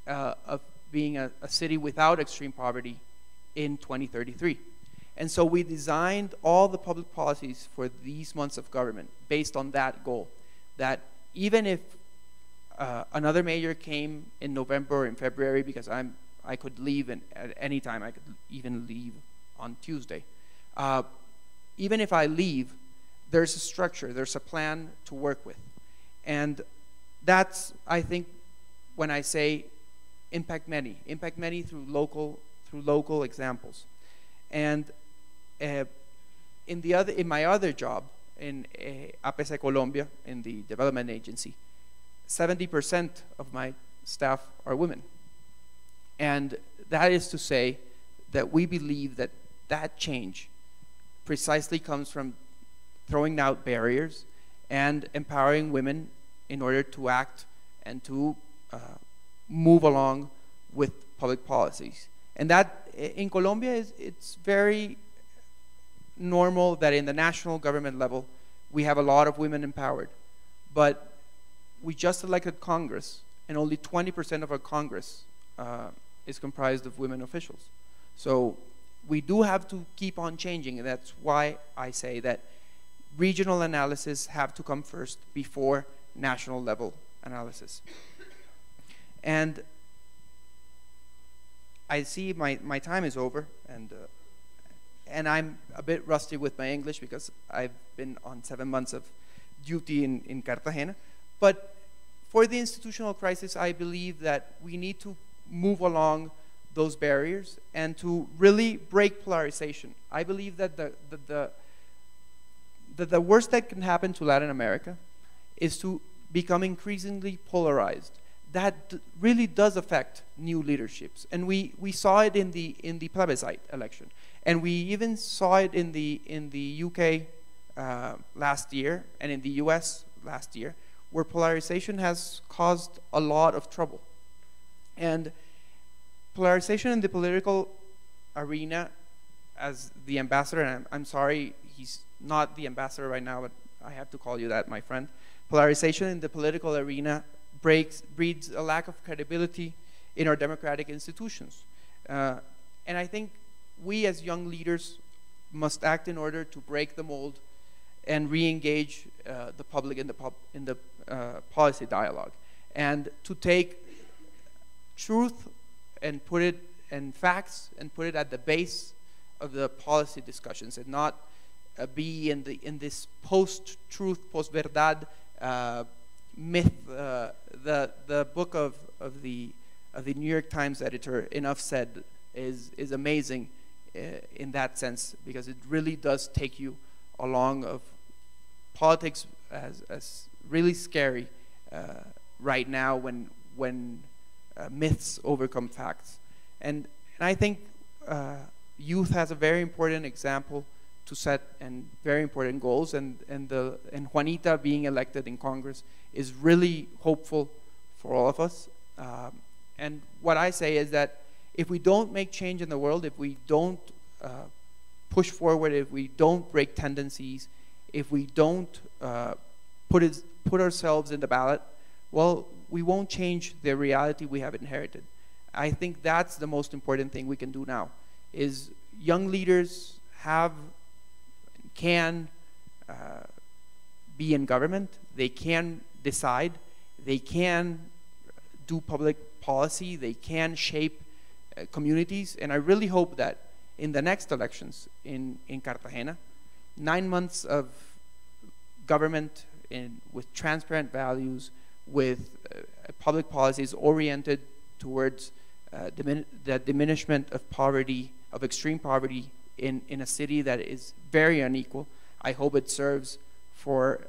a city without extreme poverty in 2033. And so we designed all the public policies for these months of government based on that goal, that even if another mayor came in November or in February, because I could leave at any time, I could even leave on Tuesday. Even if I leave, there's a structure, there's a plan to work with. And that's, I think, when I say impact many through local examples. And in my other job in APC Colombia, in the development agency, 70% of my staff are women. And that is to say that we believe that that change precisely comes from throwing out barriers and empowering women in order to act and to move along with public policies. And that in Colombia, it's very normal that in the national government level, we have a lot of women empowered. But we just elected Congress, and only 20% of our Congress is comprised of women officials. So we do have to keep on changing, and that's why I say that regional analysis have to come first before national level analysis. And I see my time is over, and I'm a bit rusty with my English because I've been on 7 months of duty in Cartagena. But for the institutional crisis, I believe that we need to move along those barriers and to really break polarization. I believe that the worst that can happen to Latin America is to become increasingly polarized. That really does affect new leaderships, and we saw it in the plebiscite election, and we even saw it in the UK last year and in the US last year, where polarization has caused a lot of trouble. And polarization in the political arena, as the ambassador, and I'm sorry he's not the ambassador right now, but I have to call you that, my friend. Polarization in the political arena breeds a lack of credibility in our democratic institutions. And I think we as young leaders must act in order to break the mold and re-engage the public in the policy dialogue, and to take truth and put it in facts and put it at the base of the policy discussions, and not be in this post-truth, post-verdad myth. The book of the the New York Times editor, Enough Said, is amazing in that sense, because it really does take you along of politics as really scary right now when myths overcome facts. And I think youth has a very important example to set and very important goals, and Juanita being elected in Congress is really hopeful for all of us. And what I say is that if we don't make change in the world, if we don't push forward, if we don't break tendencies, if we don't put ourselves in the ballot, well, we won't change the reality we have inherited. I think that's the most important thing we can do now, is young leaders can be in government, they can decide, they can do public policy, they can shape communities, and I really hope that in the next elections in Cartagena, 9 months of government with transparent values, with public policies oriented towards the diminishment of poverty, of extreme poverty in a city that is very unequal. I hope it serves for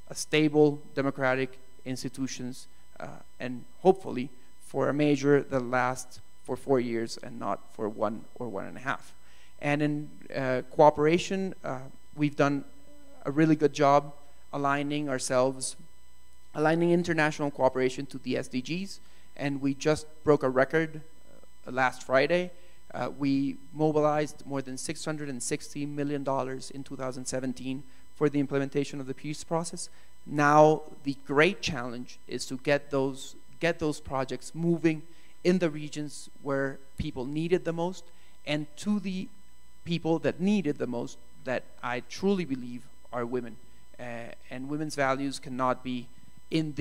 a stable democratic institutions and hopefully for a measure that lasts for 4 years and not for 1 or 1.5. And in cooperation, we've done a really good job aligning international cooperation to the SDGs, and we just broke a record last Friday. We mobilized more than $660 million in 2017 for the implementation of the peace process. Now the great challenge is to get those projects moving in the regions where people need it the most, and to the people that need it the most, that I truly believe are women. And women's values cannot be in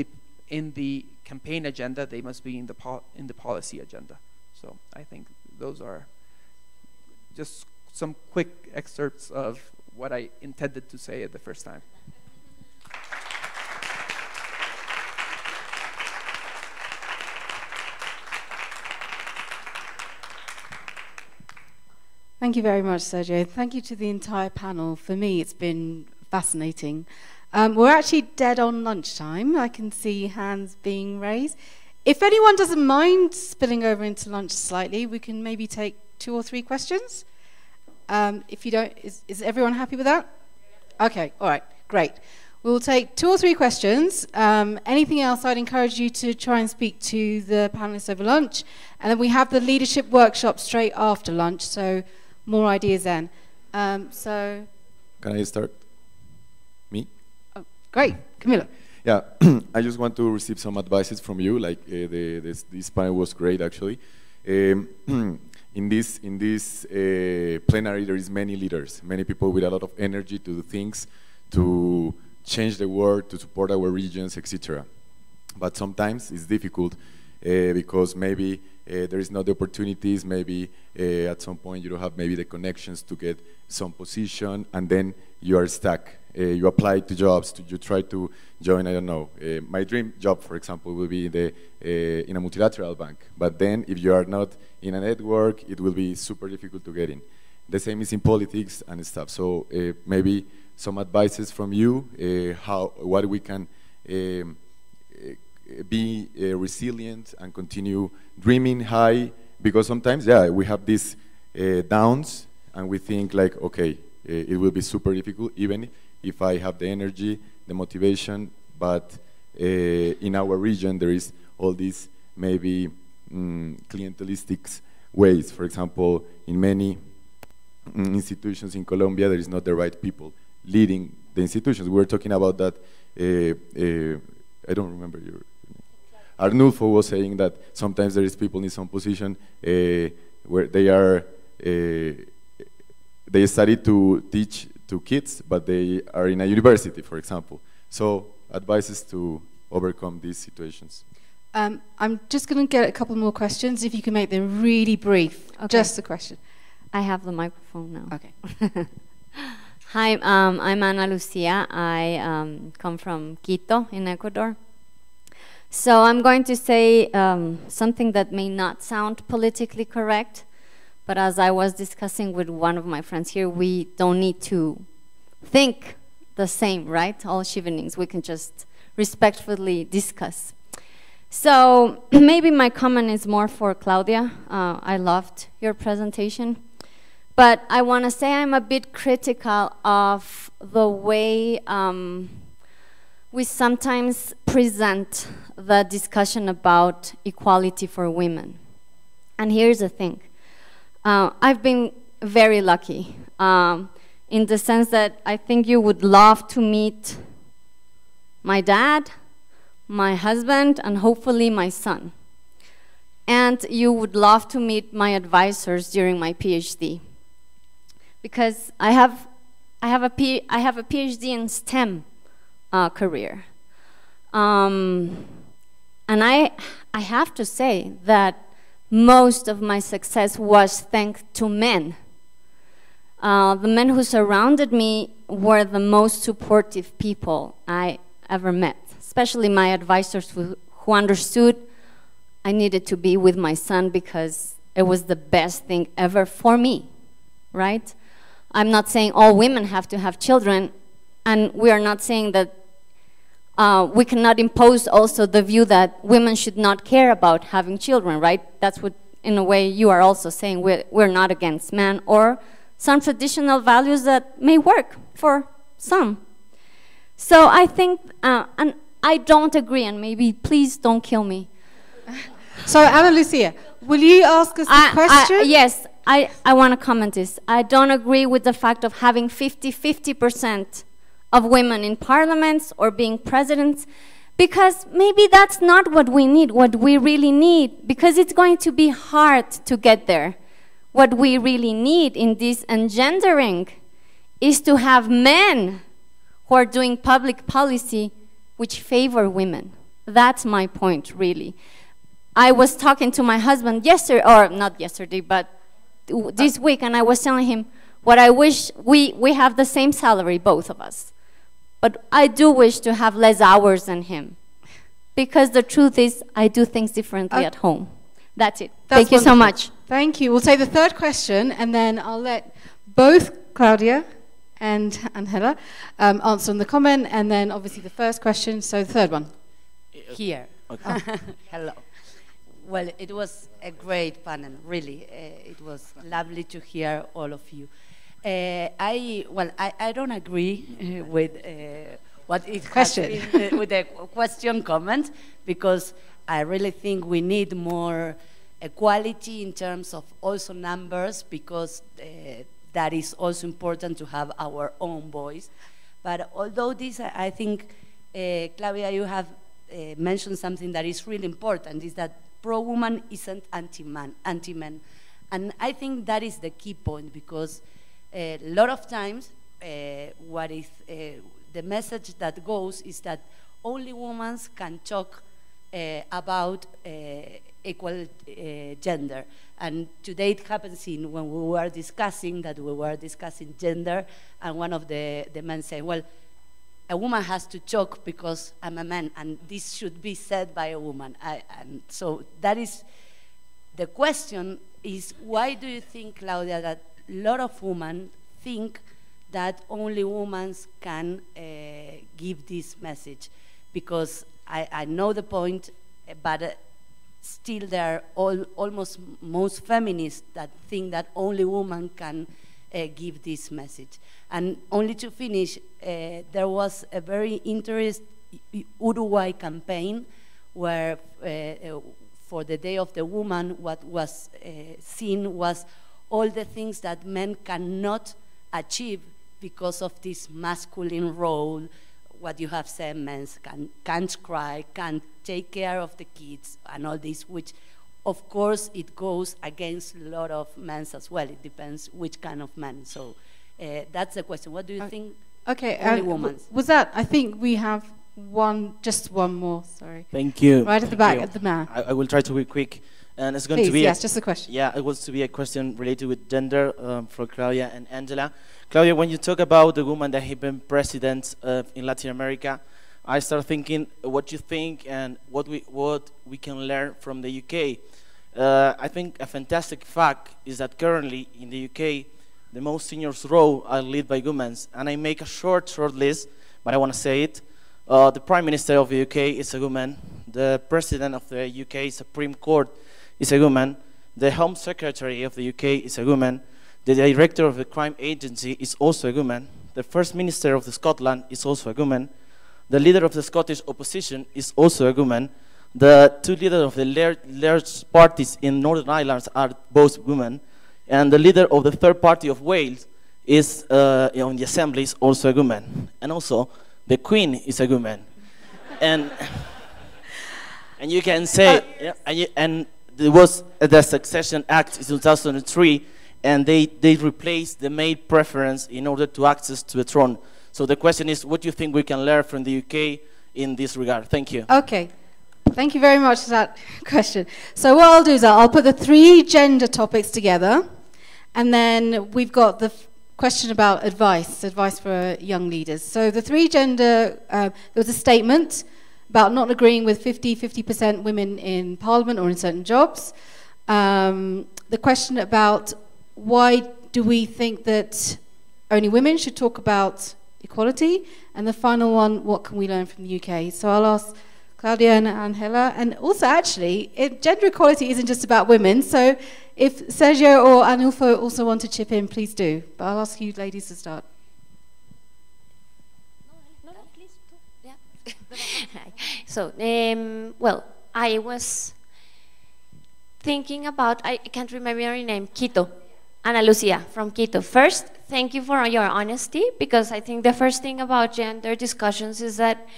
the campaign agenda; they must be in the policy agenda. So I think those are just some quick excerpts of what I intended to say at the first time. Thank you very much, Sergio. Thank you to the entire panel. For me, it's been fascinating. We're actually dead on lunchtime. I can see hands being raised. If anyone doesn't mind spilling over into lunch slightly, we can maybe take 2 or 3 questions. If you don't, is everyone happy with that? Okay, all right, great. We'll take 2 or 3 questions. Anything else, I'd encourage you to try and speak to the panelists over lunch. And then we have the leadership workshop straight after lunch, so more ideas then. So, can I start? Me? Oh, great, Camilo. Yeah, I just want to receive some advices from you. Like this panel was great, actually. In this plenary, there is many leaders, many people with a lot of energy to do things, to change the world, to support our regions, etc. But sometimes it's difficult because maybe there is not the opportunities, maybe at some point you don't have maybe the connections to get some position, and then you are stuck. You apply to jobs, you try to join, I don't know, my dream job, for example, will be in a multilateral bank. But then if you are not in a network, it will be super difficult to get in. The same is in politics and stuff. So maybe some advices from you, what we can be resilient and continue dreaming high, because sometimes, yeah, we have these downs and we think like, okay, it will be super difficult even if I have the energy, the motivation, but in our region there is all these maybe clientelistic ways. For example, in many institutions in Colombia, there is not the right people leading the institutions. We were talking about that, I don't remember your name. Arnulfo was saying that sometimes there is people in some position where they study to teach to kids, but they are in a university, for example. So advices to overcome these situations. I'm just going to get a couple more questions, if you can make them really brief. Okay. Just a question. I have the microphone now. Okay. Hi, I'm Ana Lucia. I come from Quito in Ecuador. So I'm going to say something that may not sound politically correct, but as I was discussing with one of my friends here, we don't need to think the same, right? All Chevenings, we can just respectfully discuss. So maybe my comment is more for Claudia. I loved your presentation. But I want to say I'm a bit critical of the way we sometimes present the discussion about equality for women. And here's the thing. I've been very lucky in the sense that I think you would love to meet my dad, my husband, and hopefully my son. And you would love to meet my advisors during my PhD. Because I have a PhD in STEM career. And I have to say that most of my success was thanks to men. The men who surrounded me were the most supportive people I ever met, especially my advisors who understood I needed to be with my son because it was the best thing ever for me, right? I'm not saying all women have to have children, and we are not saying that we cannot impose also the view that women should not care about having children, right? That's what, in a way, you are also saying. We're not against men or some traditional values that may work for some. So I think, and I don't agree, and maybe please don't kill me. So Ana Lucia, will you ask us the question? Yes, I want to comment this. I don't agree with the fact of having 50% of women in parliaments or being presidents, because maybe that's not what we need, what we really need, because it's going to be hard to get there. What we really need in this engendering is to have men who are doing public policy which favor women. That's my point, really. I was talking to my husband yesterday, or not yesterday, but this week, and I was telling him what I wish we have the same salary, both of us. But I do wish to have less hours than him. Because the truth is, I do things differently at home. That's it. Thank you so much. Thank you. We'll take the third question, and then I'll let both Claudia and Angela answer on the comment, and then obviously the first question, so the third one. Here. Okay. Hello. Well, it was a great panel, really. It was lovely to hear all of you. I don't agree with what it has been, with the question comment, because I really think we need more equality in terms of also numbers, because that is also important to have our own voice. But although this, I think, Claudia, you have mentioned something that is really important, is that pro-woman isn't anti-men. And I think that is the key point, because a lot of times what is the message that goes is that only women can talk about equal gender. And today it happens when we were discussing gender, and one of the men said, well, a woman has to talk because I'm a man, and this should be said by a woman. And so that is, the question is, why do you think, Claudia, that a lot of women think that only women can give this message? Because I know the point, but still there are almost most feminists that think that only women can give this message. And only to finish, there was a very interesting Uruguay campaign where for the Day of the Woman, what was seen was all the things that men cannot achieve because of this masculine role. What you have said, men can't cry, can't take care of the kids, and all this, which of course it goes against a lot of men as well. It depends which kind of man. So that's the question. What do you think? Okay, only women? Was that, I think we have just one more, sorry. Thank you. Right at the back of the man. I will try to be quick. And it's going Please, to be yes, just a question. Yeah, it was to be a question related with gender for Claudia and Angela. Claudia, when you talk about the women that have been presidents in Latin America, I started thinking what you think and what we can learn from the UK. I think a fantastic fact is that currently in the UK, the most senior roles are led by women. And I make a short list, but I want to say it. The Prime Minister of the UK is a woman. The President of the UK Supreme Court is a woman. The Home Secretary of the UK is a woman. The Director of the Crime Agency is also a woman. The First Minister of Scotland is also a woman. The leader of the Scottish opposition is also a woman. The two leaders of the large parties in Northern Ireland are both women. And the leader of the third party of Wales is, on the assembly, is also a woman. And also, the Queen is a woman. and you can say, and there was the Succession Act in 2003, and they replaced the male preference in order to access to the throne. So the question is, what do you think we can learn from the UK in this regard? Thank you. Okay. Thank you very much for that question. So what I'll do is I'll put the 3 gender topics together, and then we've got the question about advice for young leaders. So the 3 gender, there was a statement about not agreeing with 50% women in parliament or in certain jobs. The question about why do we think that only women should talk about equality, and the final one, what can we learn from the UK? So I'll ask Claudia and Angela, and also actually, gender equality isn't just about women, so if Sergio or Anulfo also want to chip in, please do. But I'll ask you ladies to start. No, please. Yeah. So, well, I was thinking about, I can't remember your name, Quito. Ana Lucia from Quito. First, thank you for your honesty, because I think the first thing about gender discussions is that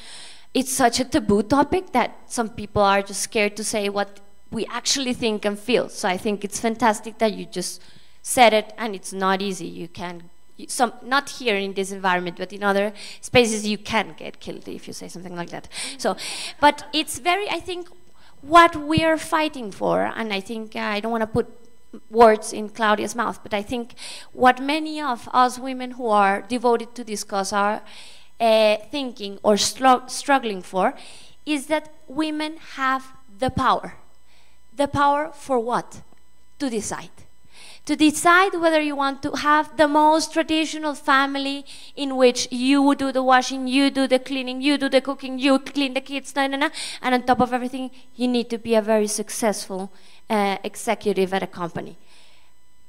it's such a taboo topic that some people are just scared to say what we actually think and feel. So I think it's fantastic that you just said it, and it's not easy. You can, not here in this environment, but in other spaces you can get killed if you say something like that. So, but it's very, I think, what we are fighting for, and I think I don't want to put words in Claudia's mouth, but I think what many of us women who are devoted to this cause are thinking or struggling for is that women have the power. The power for what? To decide. To decide whether you want to have the most traditional family in which you do the washing, you do the cleaning, you do the cooking, you clean the kids, and on top of everything, you need to be a very successful executive at a company.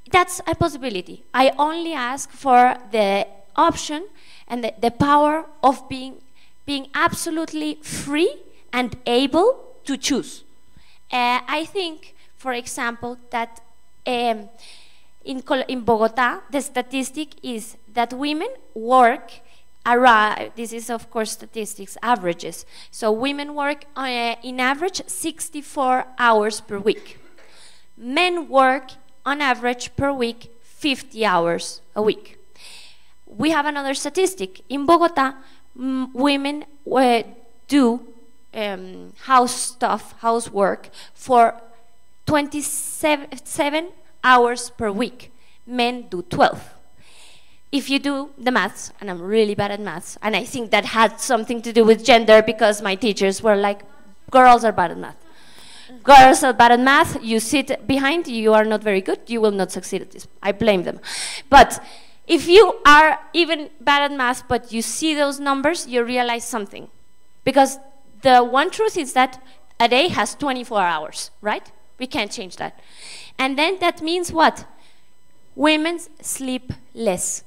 That's a possibility. I only ask for the option and the power of being absolutely free and able to choose. I think, for example, that in Bogota, the statistic is that women work around, this is of course statistics, averages. So women work in average 64 hours per week. Men work on average per week 50 hours a week. We have another statistic. In Bogota, women do housework for 27 hours per week. Men do 12. If you do the maths, and I'm really bad at maths, and I think that had something to do with gender because my teachers were like, girls are bad at math. Girls are bad at math, you sit behind, you are not very good, you will not succeed at this. I blame them. But if you are even bad at math, but you see those numbers, you realize something. Because the one truth is that a day has 24 hours, right? We can't change that. And then that means what? Women sleep less.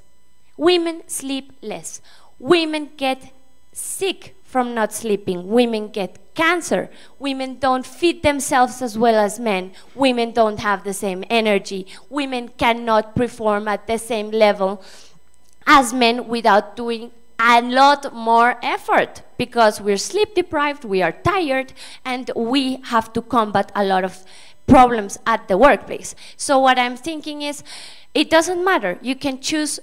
Women sleep less. Women get sick from not sleeping. Women get cancer. Women don't feed themselves as well as men. Women don't have the same energy. Women cannot perform at the same level as men without doing a lot more effort, because we're sleep deprived, we are tired, and we have to combat a lot of problems at the workplace. So what I'm thinking is, it doesn't matter. You can choose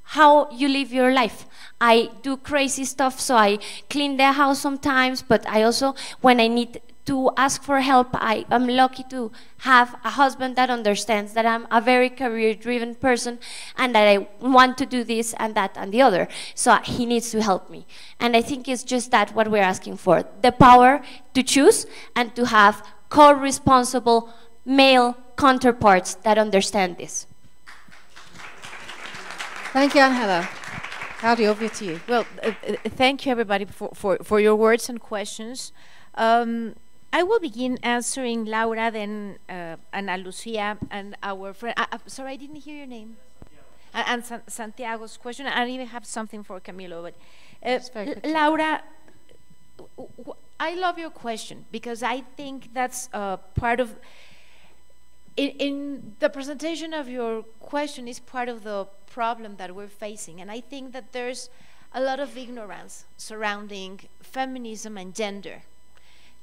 how you live your life. I do crazy stuff, so I clean the house sometimes, but I also, when I need to ask for help. I'm lucky to have a husband that understands that I'm a very career-driven person and that I want to do this and that and the other. So he needs to help me. And I think it's just that what we're asking for, the power to choose and to have co-responsible male counterparts that understand this. Thank you, Angela. Claudia, over to you. Well, thank you everybody for your words and questions. I will begin answering Laura, then Ana Lucia, and our friend. Sorry, I didn't hear your name. And Santiago's question. I even have something for Camilo. But Laura, I love your question because I think that's part of. In the presentation of your question is part of the problem that we're facing, and I think that there's a lot of ignorance surrounding feminism and gender.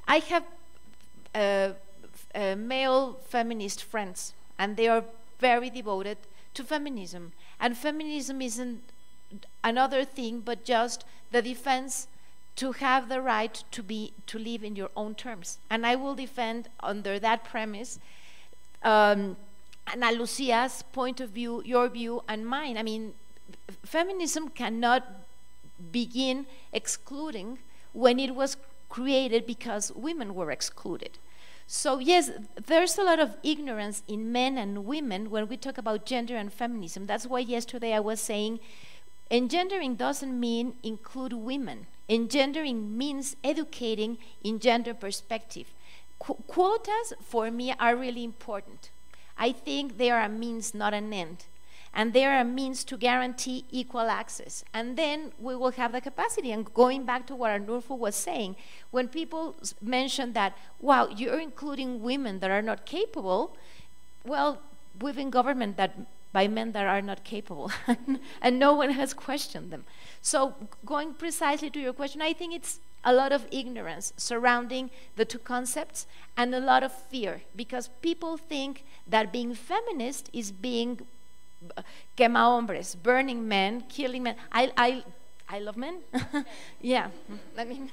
I have male feminist friends, and they are very devoted to feminism. And feminism isn't another thing but just the defense to have the right to live in your own terms. And I will defend under that premise Ana Lucia's point of view, your view, and mine. I mean, feminism cannot begin excluding when it was created because women were excluded. So yes, there's a lot of ignorance in men and women when we talk about gender and feminism. That's why yesterday I was saying engendering doesn't mean include women. Engendering means educating in gender perspective. Quotas for me are really important. I think they are a means, not an end. And they are a means to guarantee equal access. And then we will have the capacity. And going back to what Arnulfo was saying, when people mention that, wow, you're including women that are not capable, well, we've been government by men that are not capable, and no one has questioned them. So going precisely to your question, I think it's a lot of ignorance surrounding the two concepts and a lot of fear, because people think that being feminist is being quema hombres, burning men, killing men. I love men. Yeah, I mean,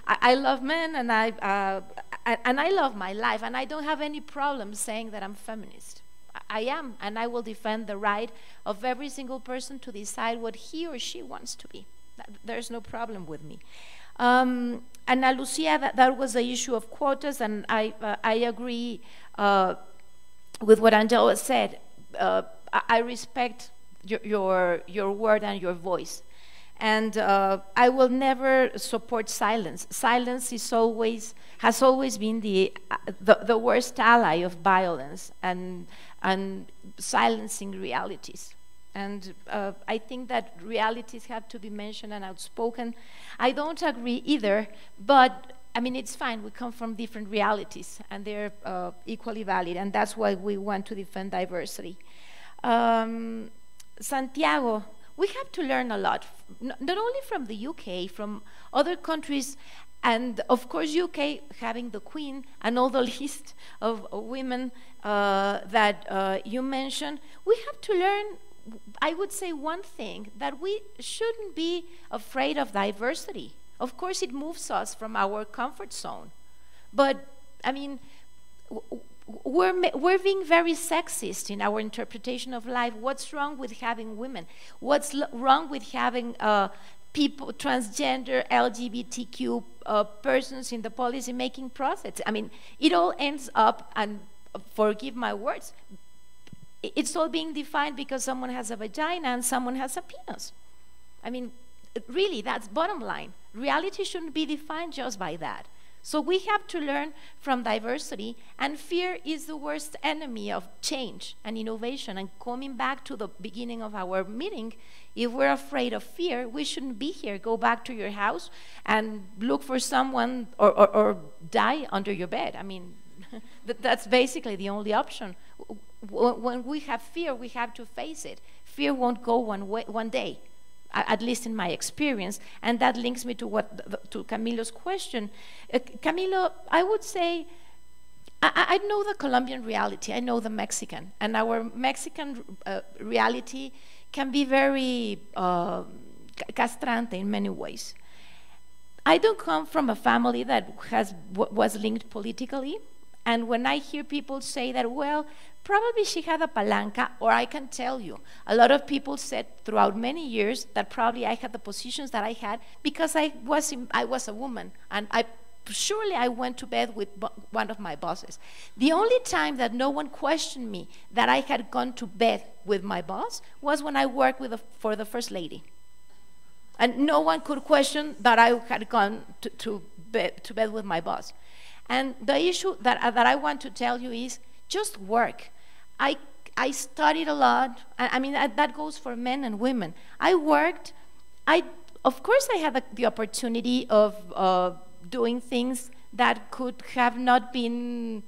I love men, and I love my life, and I don't have any problem saying that I'm feminist. I am, and I will defend the right of every single person to decide what he or she wants to be. There's no problem with me. Ana Lucia, that was the issue of quotas, and I agree with what Angela said. I respect your word and your voice, and I will never support silence. Silence has always been the worst ally of violence and silencing realities. And I think that realities have to be mentioned and outspoken. I don't agree either, but I mean, it's fine. We come from different realities, and they're equally valid, and that's why we want to defend diversity. Santiago, we have to learn a lot, not only from the UK, from other countries, and of course UK having the Queen and all the list of women that you mentioned. We have to learn, I would say one thing, that we shouldn't be afraid of diversity. Of course it moves us from our comfort zone, but I mean, we're being very sexist in our interpretation of life. What's wrong with having women? What's wrong with having people, transgender, LGBTQ persons in the policy-making process? I mean, it all ends up, and forgive my words, it's all being defined because someone has a vagina and someone has a penis. I mean, really, that's bottom line. Reality shouldn't be defined just by that. So we have to learn from diversity, and fear is the worst enemy of change and innovation. And coming back to the beginning of our meeting, if we're afraid of fear, we shouldn't be here. Go back to your house and look for someone, or die under your bed. I mean, that's basically the only option. When we have fear, we have to face it. Fear won't go one day, at least in my experience, and that links me to to Camilo's question. Camilo, I would say, I know the Colombian reality, I know the Mexican, and our Mexican reality can be very castrante in many ways. I don't come from a family that was linked politically. And when I hear people say that, well, probably she had a palanca, or I can tell you, a lot of people said throughout many years that probably I had the positions that I had because I was a woman, and surely I went to bed with one of my bosses. The only time that no one questioned me that I had gone to bed with my boss was when I worked for the First Lady. And no one could question that I had gone to bed with my boss. And the issue that I want to tell you is just work. I studied a lot. I mean, that goes for men and women. I worked. Of course, I had the opportunity of doing things that could have not been,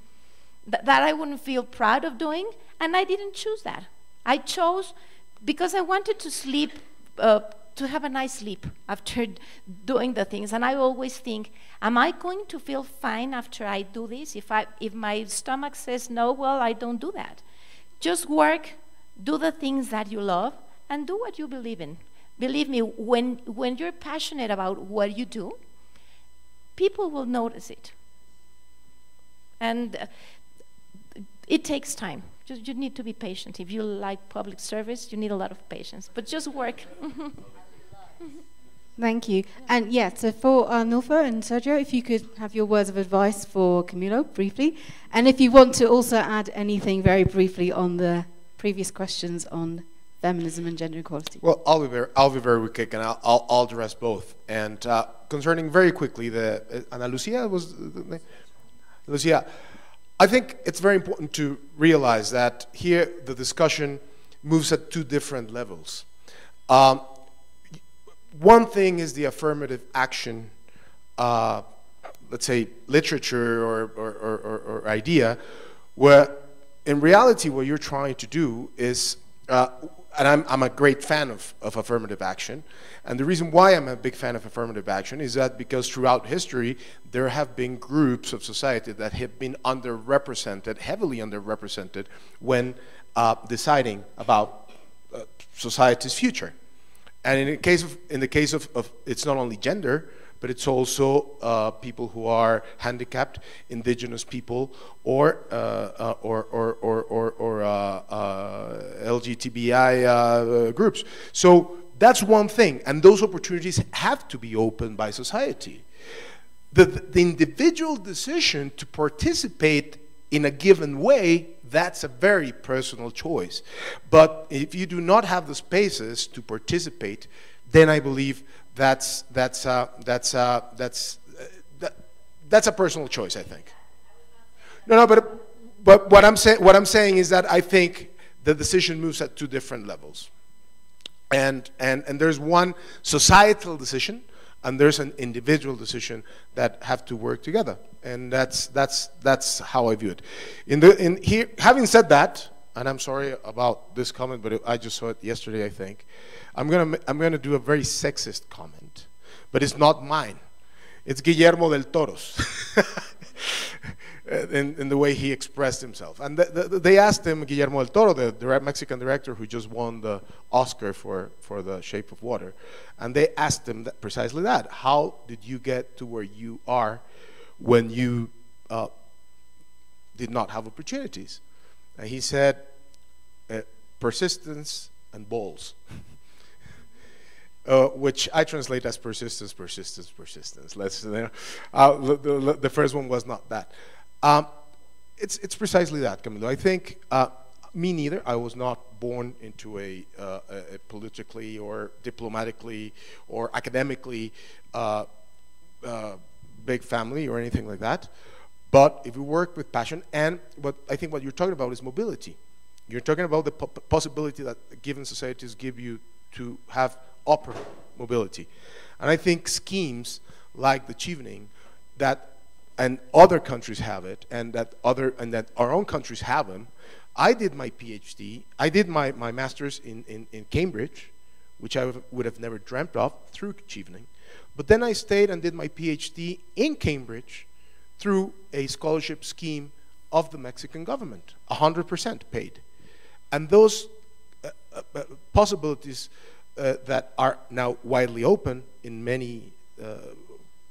that I wouldn't feel proud of doing, and I didn't choose that. I chose because I wanted to sleep, to have a nice sleep after doing the things. And I always think, am I going to feel fine after I do this? If my stomach says no, well, I don't do that. Just work, do the things that you love, and do what you believe in. Believe me, when you're passionate about what you do, people will notice it. And it takes time. You need to be patient. If you like public service, you need a lot of patience. But just work. Thank you. And yeah, so for Nilfa and Sergio, if you could have your words of advice for Camilo briefly, and if you want to also add anything very briefly on the previous questions on feminism and gender equality. Well, I'll be very quick, and I'll address both. And concerning very quickly the Ana Lucia was the name? Lucia, I think it's very important to realize that here the discussion moves at two different levels. One thing is the affirmative action, let's say, literature or idea, where in reality what you're trying to do is, and I'm a great fan of affirmative action, and the reason why I'm a big fan of affirmative action is that because throughout history there have been groups of society that have been underrepresented, heavily underrepresented, when deciding about society's future. And in the case of it's not only gender, but it's also people who are handicapped, indigenous people, or LGBTI groups. So that's one thing, and those opportunities have to be opened by society. The individual decision to participate in a given way, that's a very personal choice. But if you do not have the spaces to participate, then I believe that's a personal choice, I think. No, but what I'm saying is that I think the decision moves at two different levels, and there's one societal decision, and there's an individual decision that have to work together, and that's how I view it. Having said that, and I'm sorry about this comment, but I just saw it yesterday, I think. I'm gonna do a very sexist comment, but it's not mine. It's Guillermo del Toro's, in the way he expressed himself. And they asked him, Guillermo del Toro, the Mexican director who just won the Oscar for The Shape of Water, and they asked him precisely that. How did you get to where you are when you did not have opportunities? And he said, persistence and balls. Which I translate as persistence, persistence, persistence. The first one was not that. It's precisely that, Camilo. I think me neither. I was not born into a politically or diplomatically or academically big family or anything like that. But if you work with passion, and I think what you're talking about is mobility. You're talking about the possibility that given societies give you to have upper mobility. And I think schemes like the Chevening, and other countries have it, and that our own countries have them. I did my PhD, I did my master's in Cambridge, which I would have never dreamt of through Chevening. But then I stayed and did my PhD in Cambridge through a scholarship scheme of the Mexican government, 100% paid. And those possibilities that are now widely open in many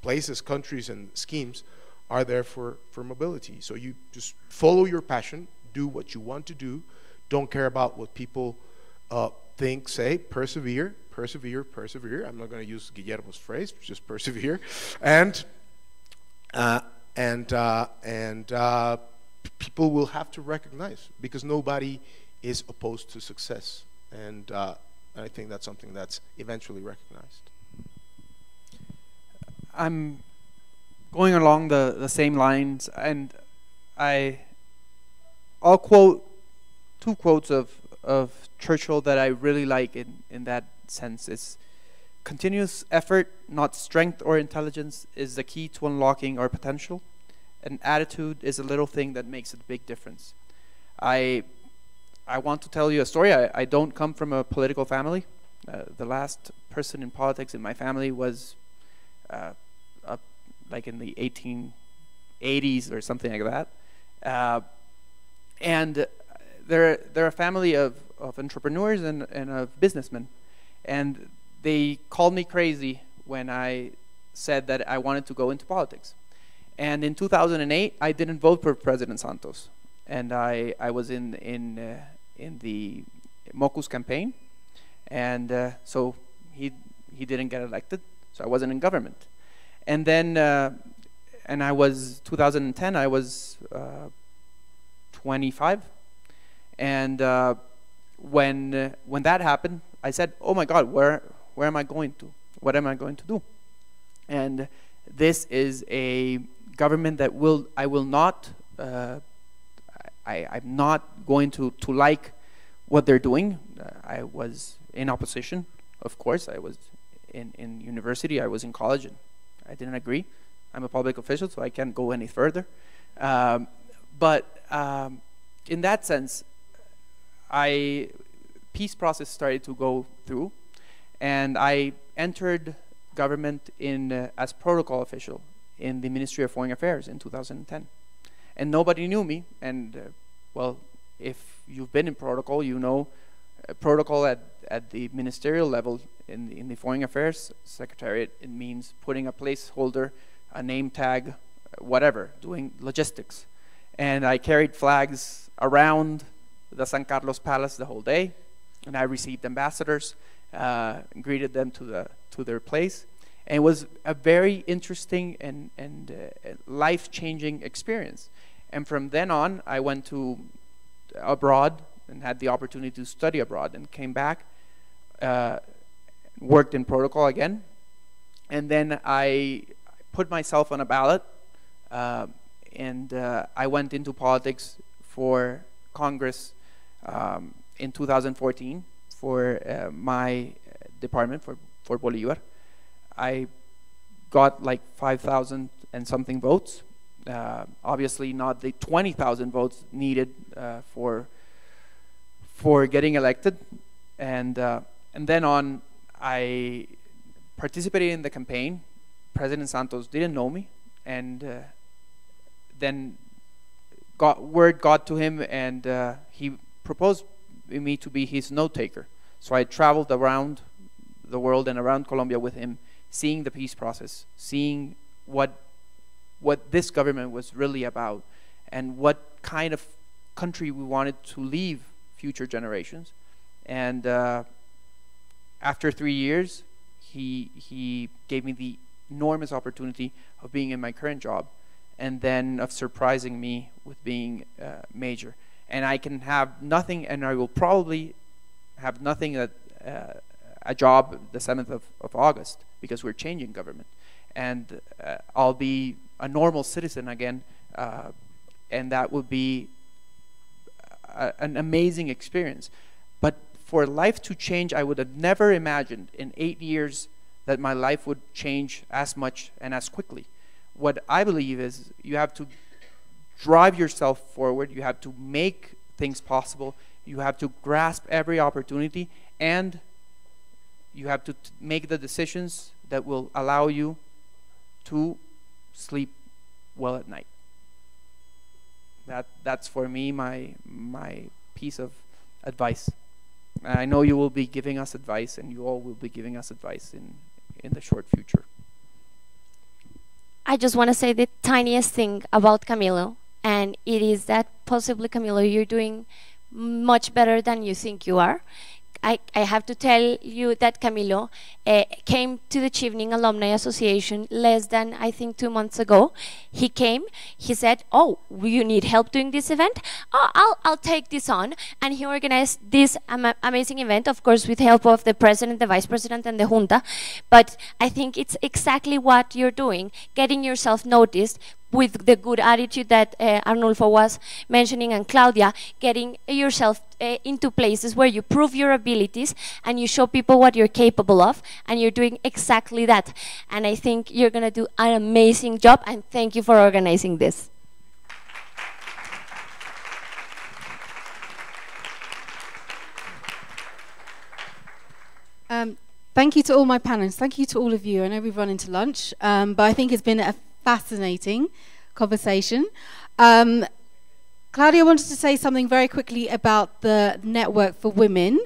places, countries, and schemes are there for mobility. So you just follow your passion, do what you want to do, don't care about what people think, say, persevere, persevere, persevere. I'm not going to use Guillermo's phrase, just persevere, and people will have to recognize, because nobody is opposed to success, and I think that's something that's eventually recognized. I'm going along the same lines, and I'll quote two quotes of Churchill that I really like in that sense. It's continuous effort, not strength or intelligence, is the key to unlocking our potential. And attitude is a little thing that makes a big difference. I want to tell you a story. I don't come from a political family. The last person in politics in my family was like in the 1880s or something like that. And they're a family of entrepreneurs and of businessmen. And they called me crazy when I said that I wanted to go into politics. And in 2008, I didn't vote for President Santos. And I was in the Moku's campaign. And so he didn't get elected. So I wasn't in government. And then, and I was, 2010, I was 25. And when that happened, I said, oh my God, where am I going to? What am I going to do? And this is a government that I'm not going to like what they're doing. I was in opposition, of course. I was in university, I was in college, and I didn't agree. I'm a public official, so I can't go any further. But in that sense, peace process started to go through, and I entered government as protocol official in the Ministry of Foreign Affairs in 2010. And nobody knew me, and well, if you've been in protocol, you know protocol at the ministerial level in the Foreign Affairs Secretariat, it means putting a placeholder, a name tag, whatever, doing logistics. And I carried flags around the San Carlos Palace the whole day, and I received ambassadors, greeted them to their place. And it was a very interesting and life-changing experience. And from then on, I went to abroad and had the opportunity to study abroad, and came back, worked in protocol again. And then I put myself on a ballot, and I went into politics for Congress in 2014 for my department, for Bolivar. I got like 5,000 and something votes. Obviously not the 20,000 votes needed for getting elected. And then on, I participated in the campaign. President Santos didn't know me, and then word got to him, and he proposed me to be his note taker. So I traveled around the world and around Colombia with him, seeing the peace process, seeing what this government was really about, and what kind of country we wanted to leave future generations. And after 3 years, he gave me the enormous opportunity of being in my current job, and then of surprising me with being major. And I can have nothing, and I will probably have nothing at a job the 7th of August, because we're changing government. And I'll be a normal citizen again, and that would be an amazing experience. But for life to change, I would have never imagined in 8 years that my life would change as much and as quickly. What I believe is you have to drive yourself forward, you have to make things possible, you have to grasp every opportunity, and you have to make the decisions that will allow you to sleep well at night. That's for me my piece of advice. I know you will be giving us advice, and you all will be giving us advice in the short future. I just want to say the tiniest thing about Camilo, and it is that possibly, Camilo, you're doing much better than you think you are. I have to tell you that Camilo came to the Chevening Alumni Association less than, I think, 2 months ago. He came, he said, oh, you need help doing this event? Oh, I'll take this on. And he organized this amazing event, of course, with help of the president, the vice president, and the junta. But I think it's exactly what you're doing, getting yourself noticed, with the good attitude that Arnulfo was mentioning, and Claudia, getting yourself into places where you prove your abilities and you show people what you're capable of, and you're doing exactly that. And I think you're going to do an amazing job, and thank you for organizing this. Thank you to all my panelists. Thank you to all of you. I know we've run into lunch, but I think it's been a fascinating conversation. Claudia wanted to say something very quickly about the network for women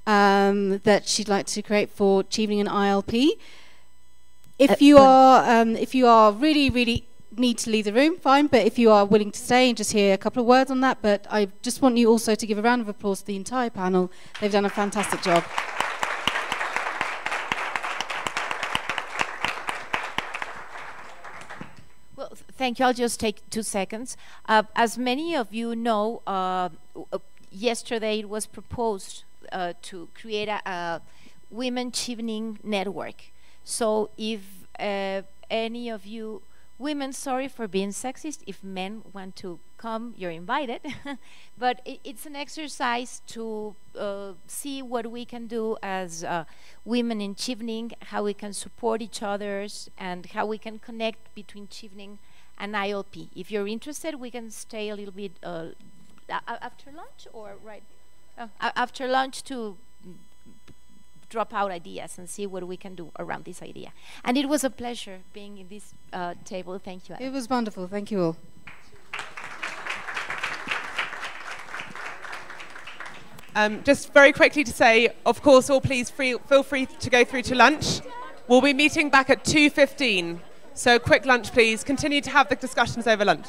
that she'd like to create for Chevening and ILP. If you are really need to leave the room, fine, but if you are willing to stay and just hear a couple of words on that, but I just want you also to give a round of applause to the entire panel. They've done a fantastic job. Thank you. I'll just take 2 seconds. As many of you know, yesterday it was proposed to create a women Chevening network. So if any of you women, sorry for being sexist, if men want to come, you're invited. But it's an exercise to see what we can do as women in Chevening, how we can support each other, and how we can connect between Chevening and ILP. If you're interested, we can stay a little bit after lunch, or after lunch to drop out ideas and see what we can do around this idea. And it was a pleasure being in this table. Thank you, Adam. It was wonderful. Thank you all. Just very quickly to say, of course, all please feel free to go through to lunch. We'll be meeting back at 2:15. So quick lunch, please. Continue to have the discussions over lunch.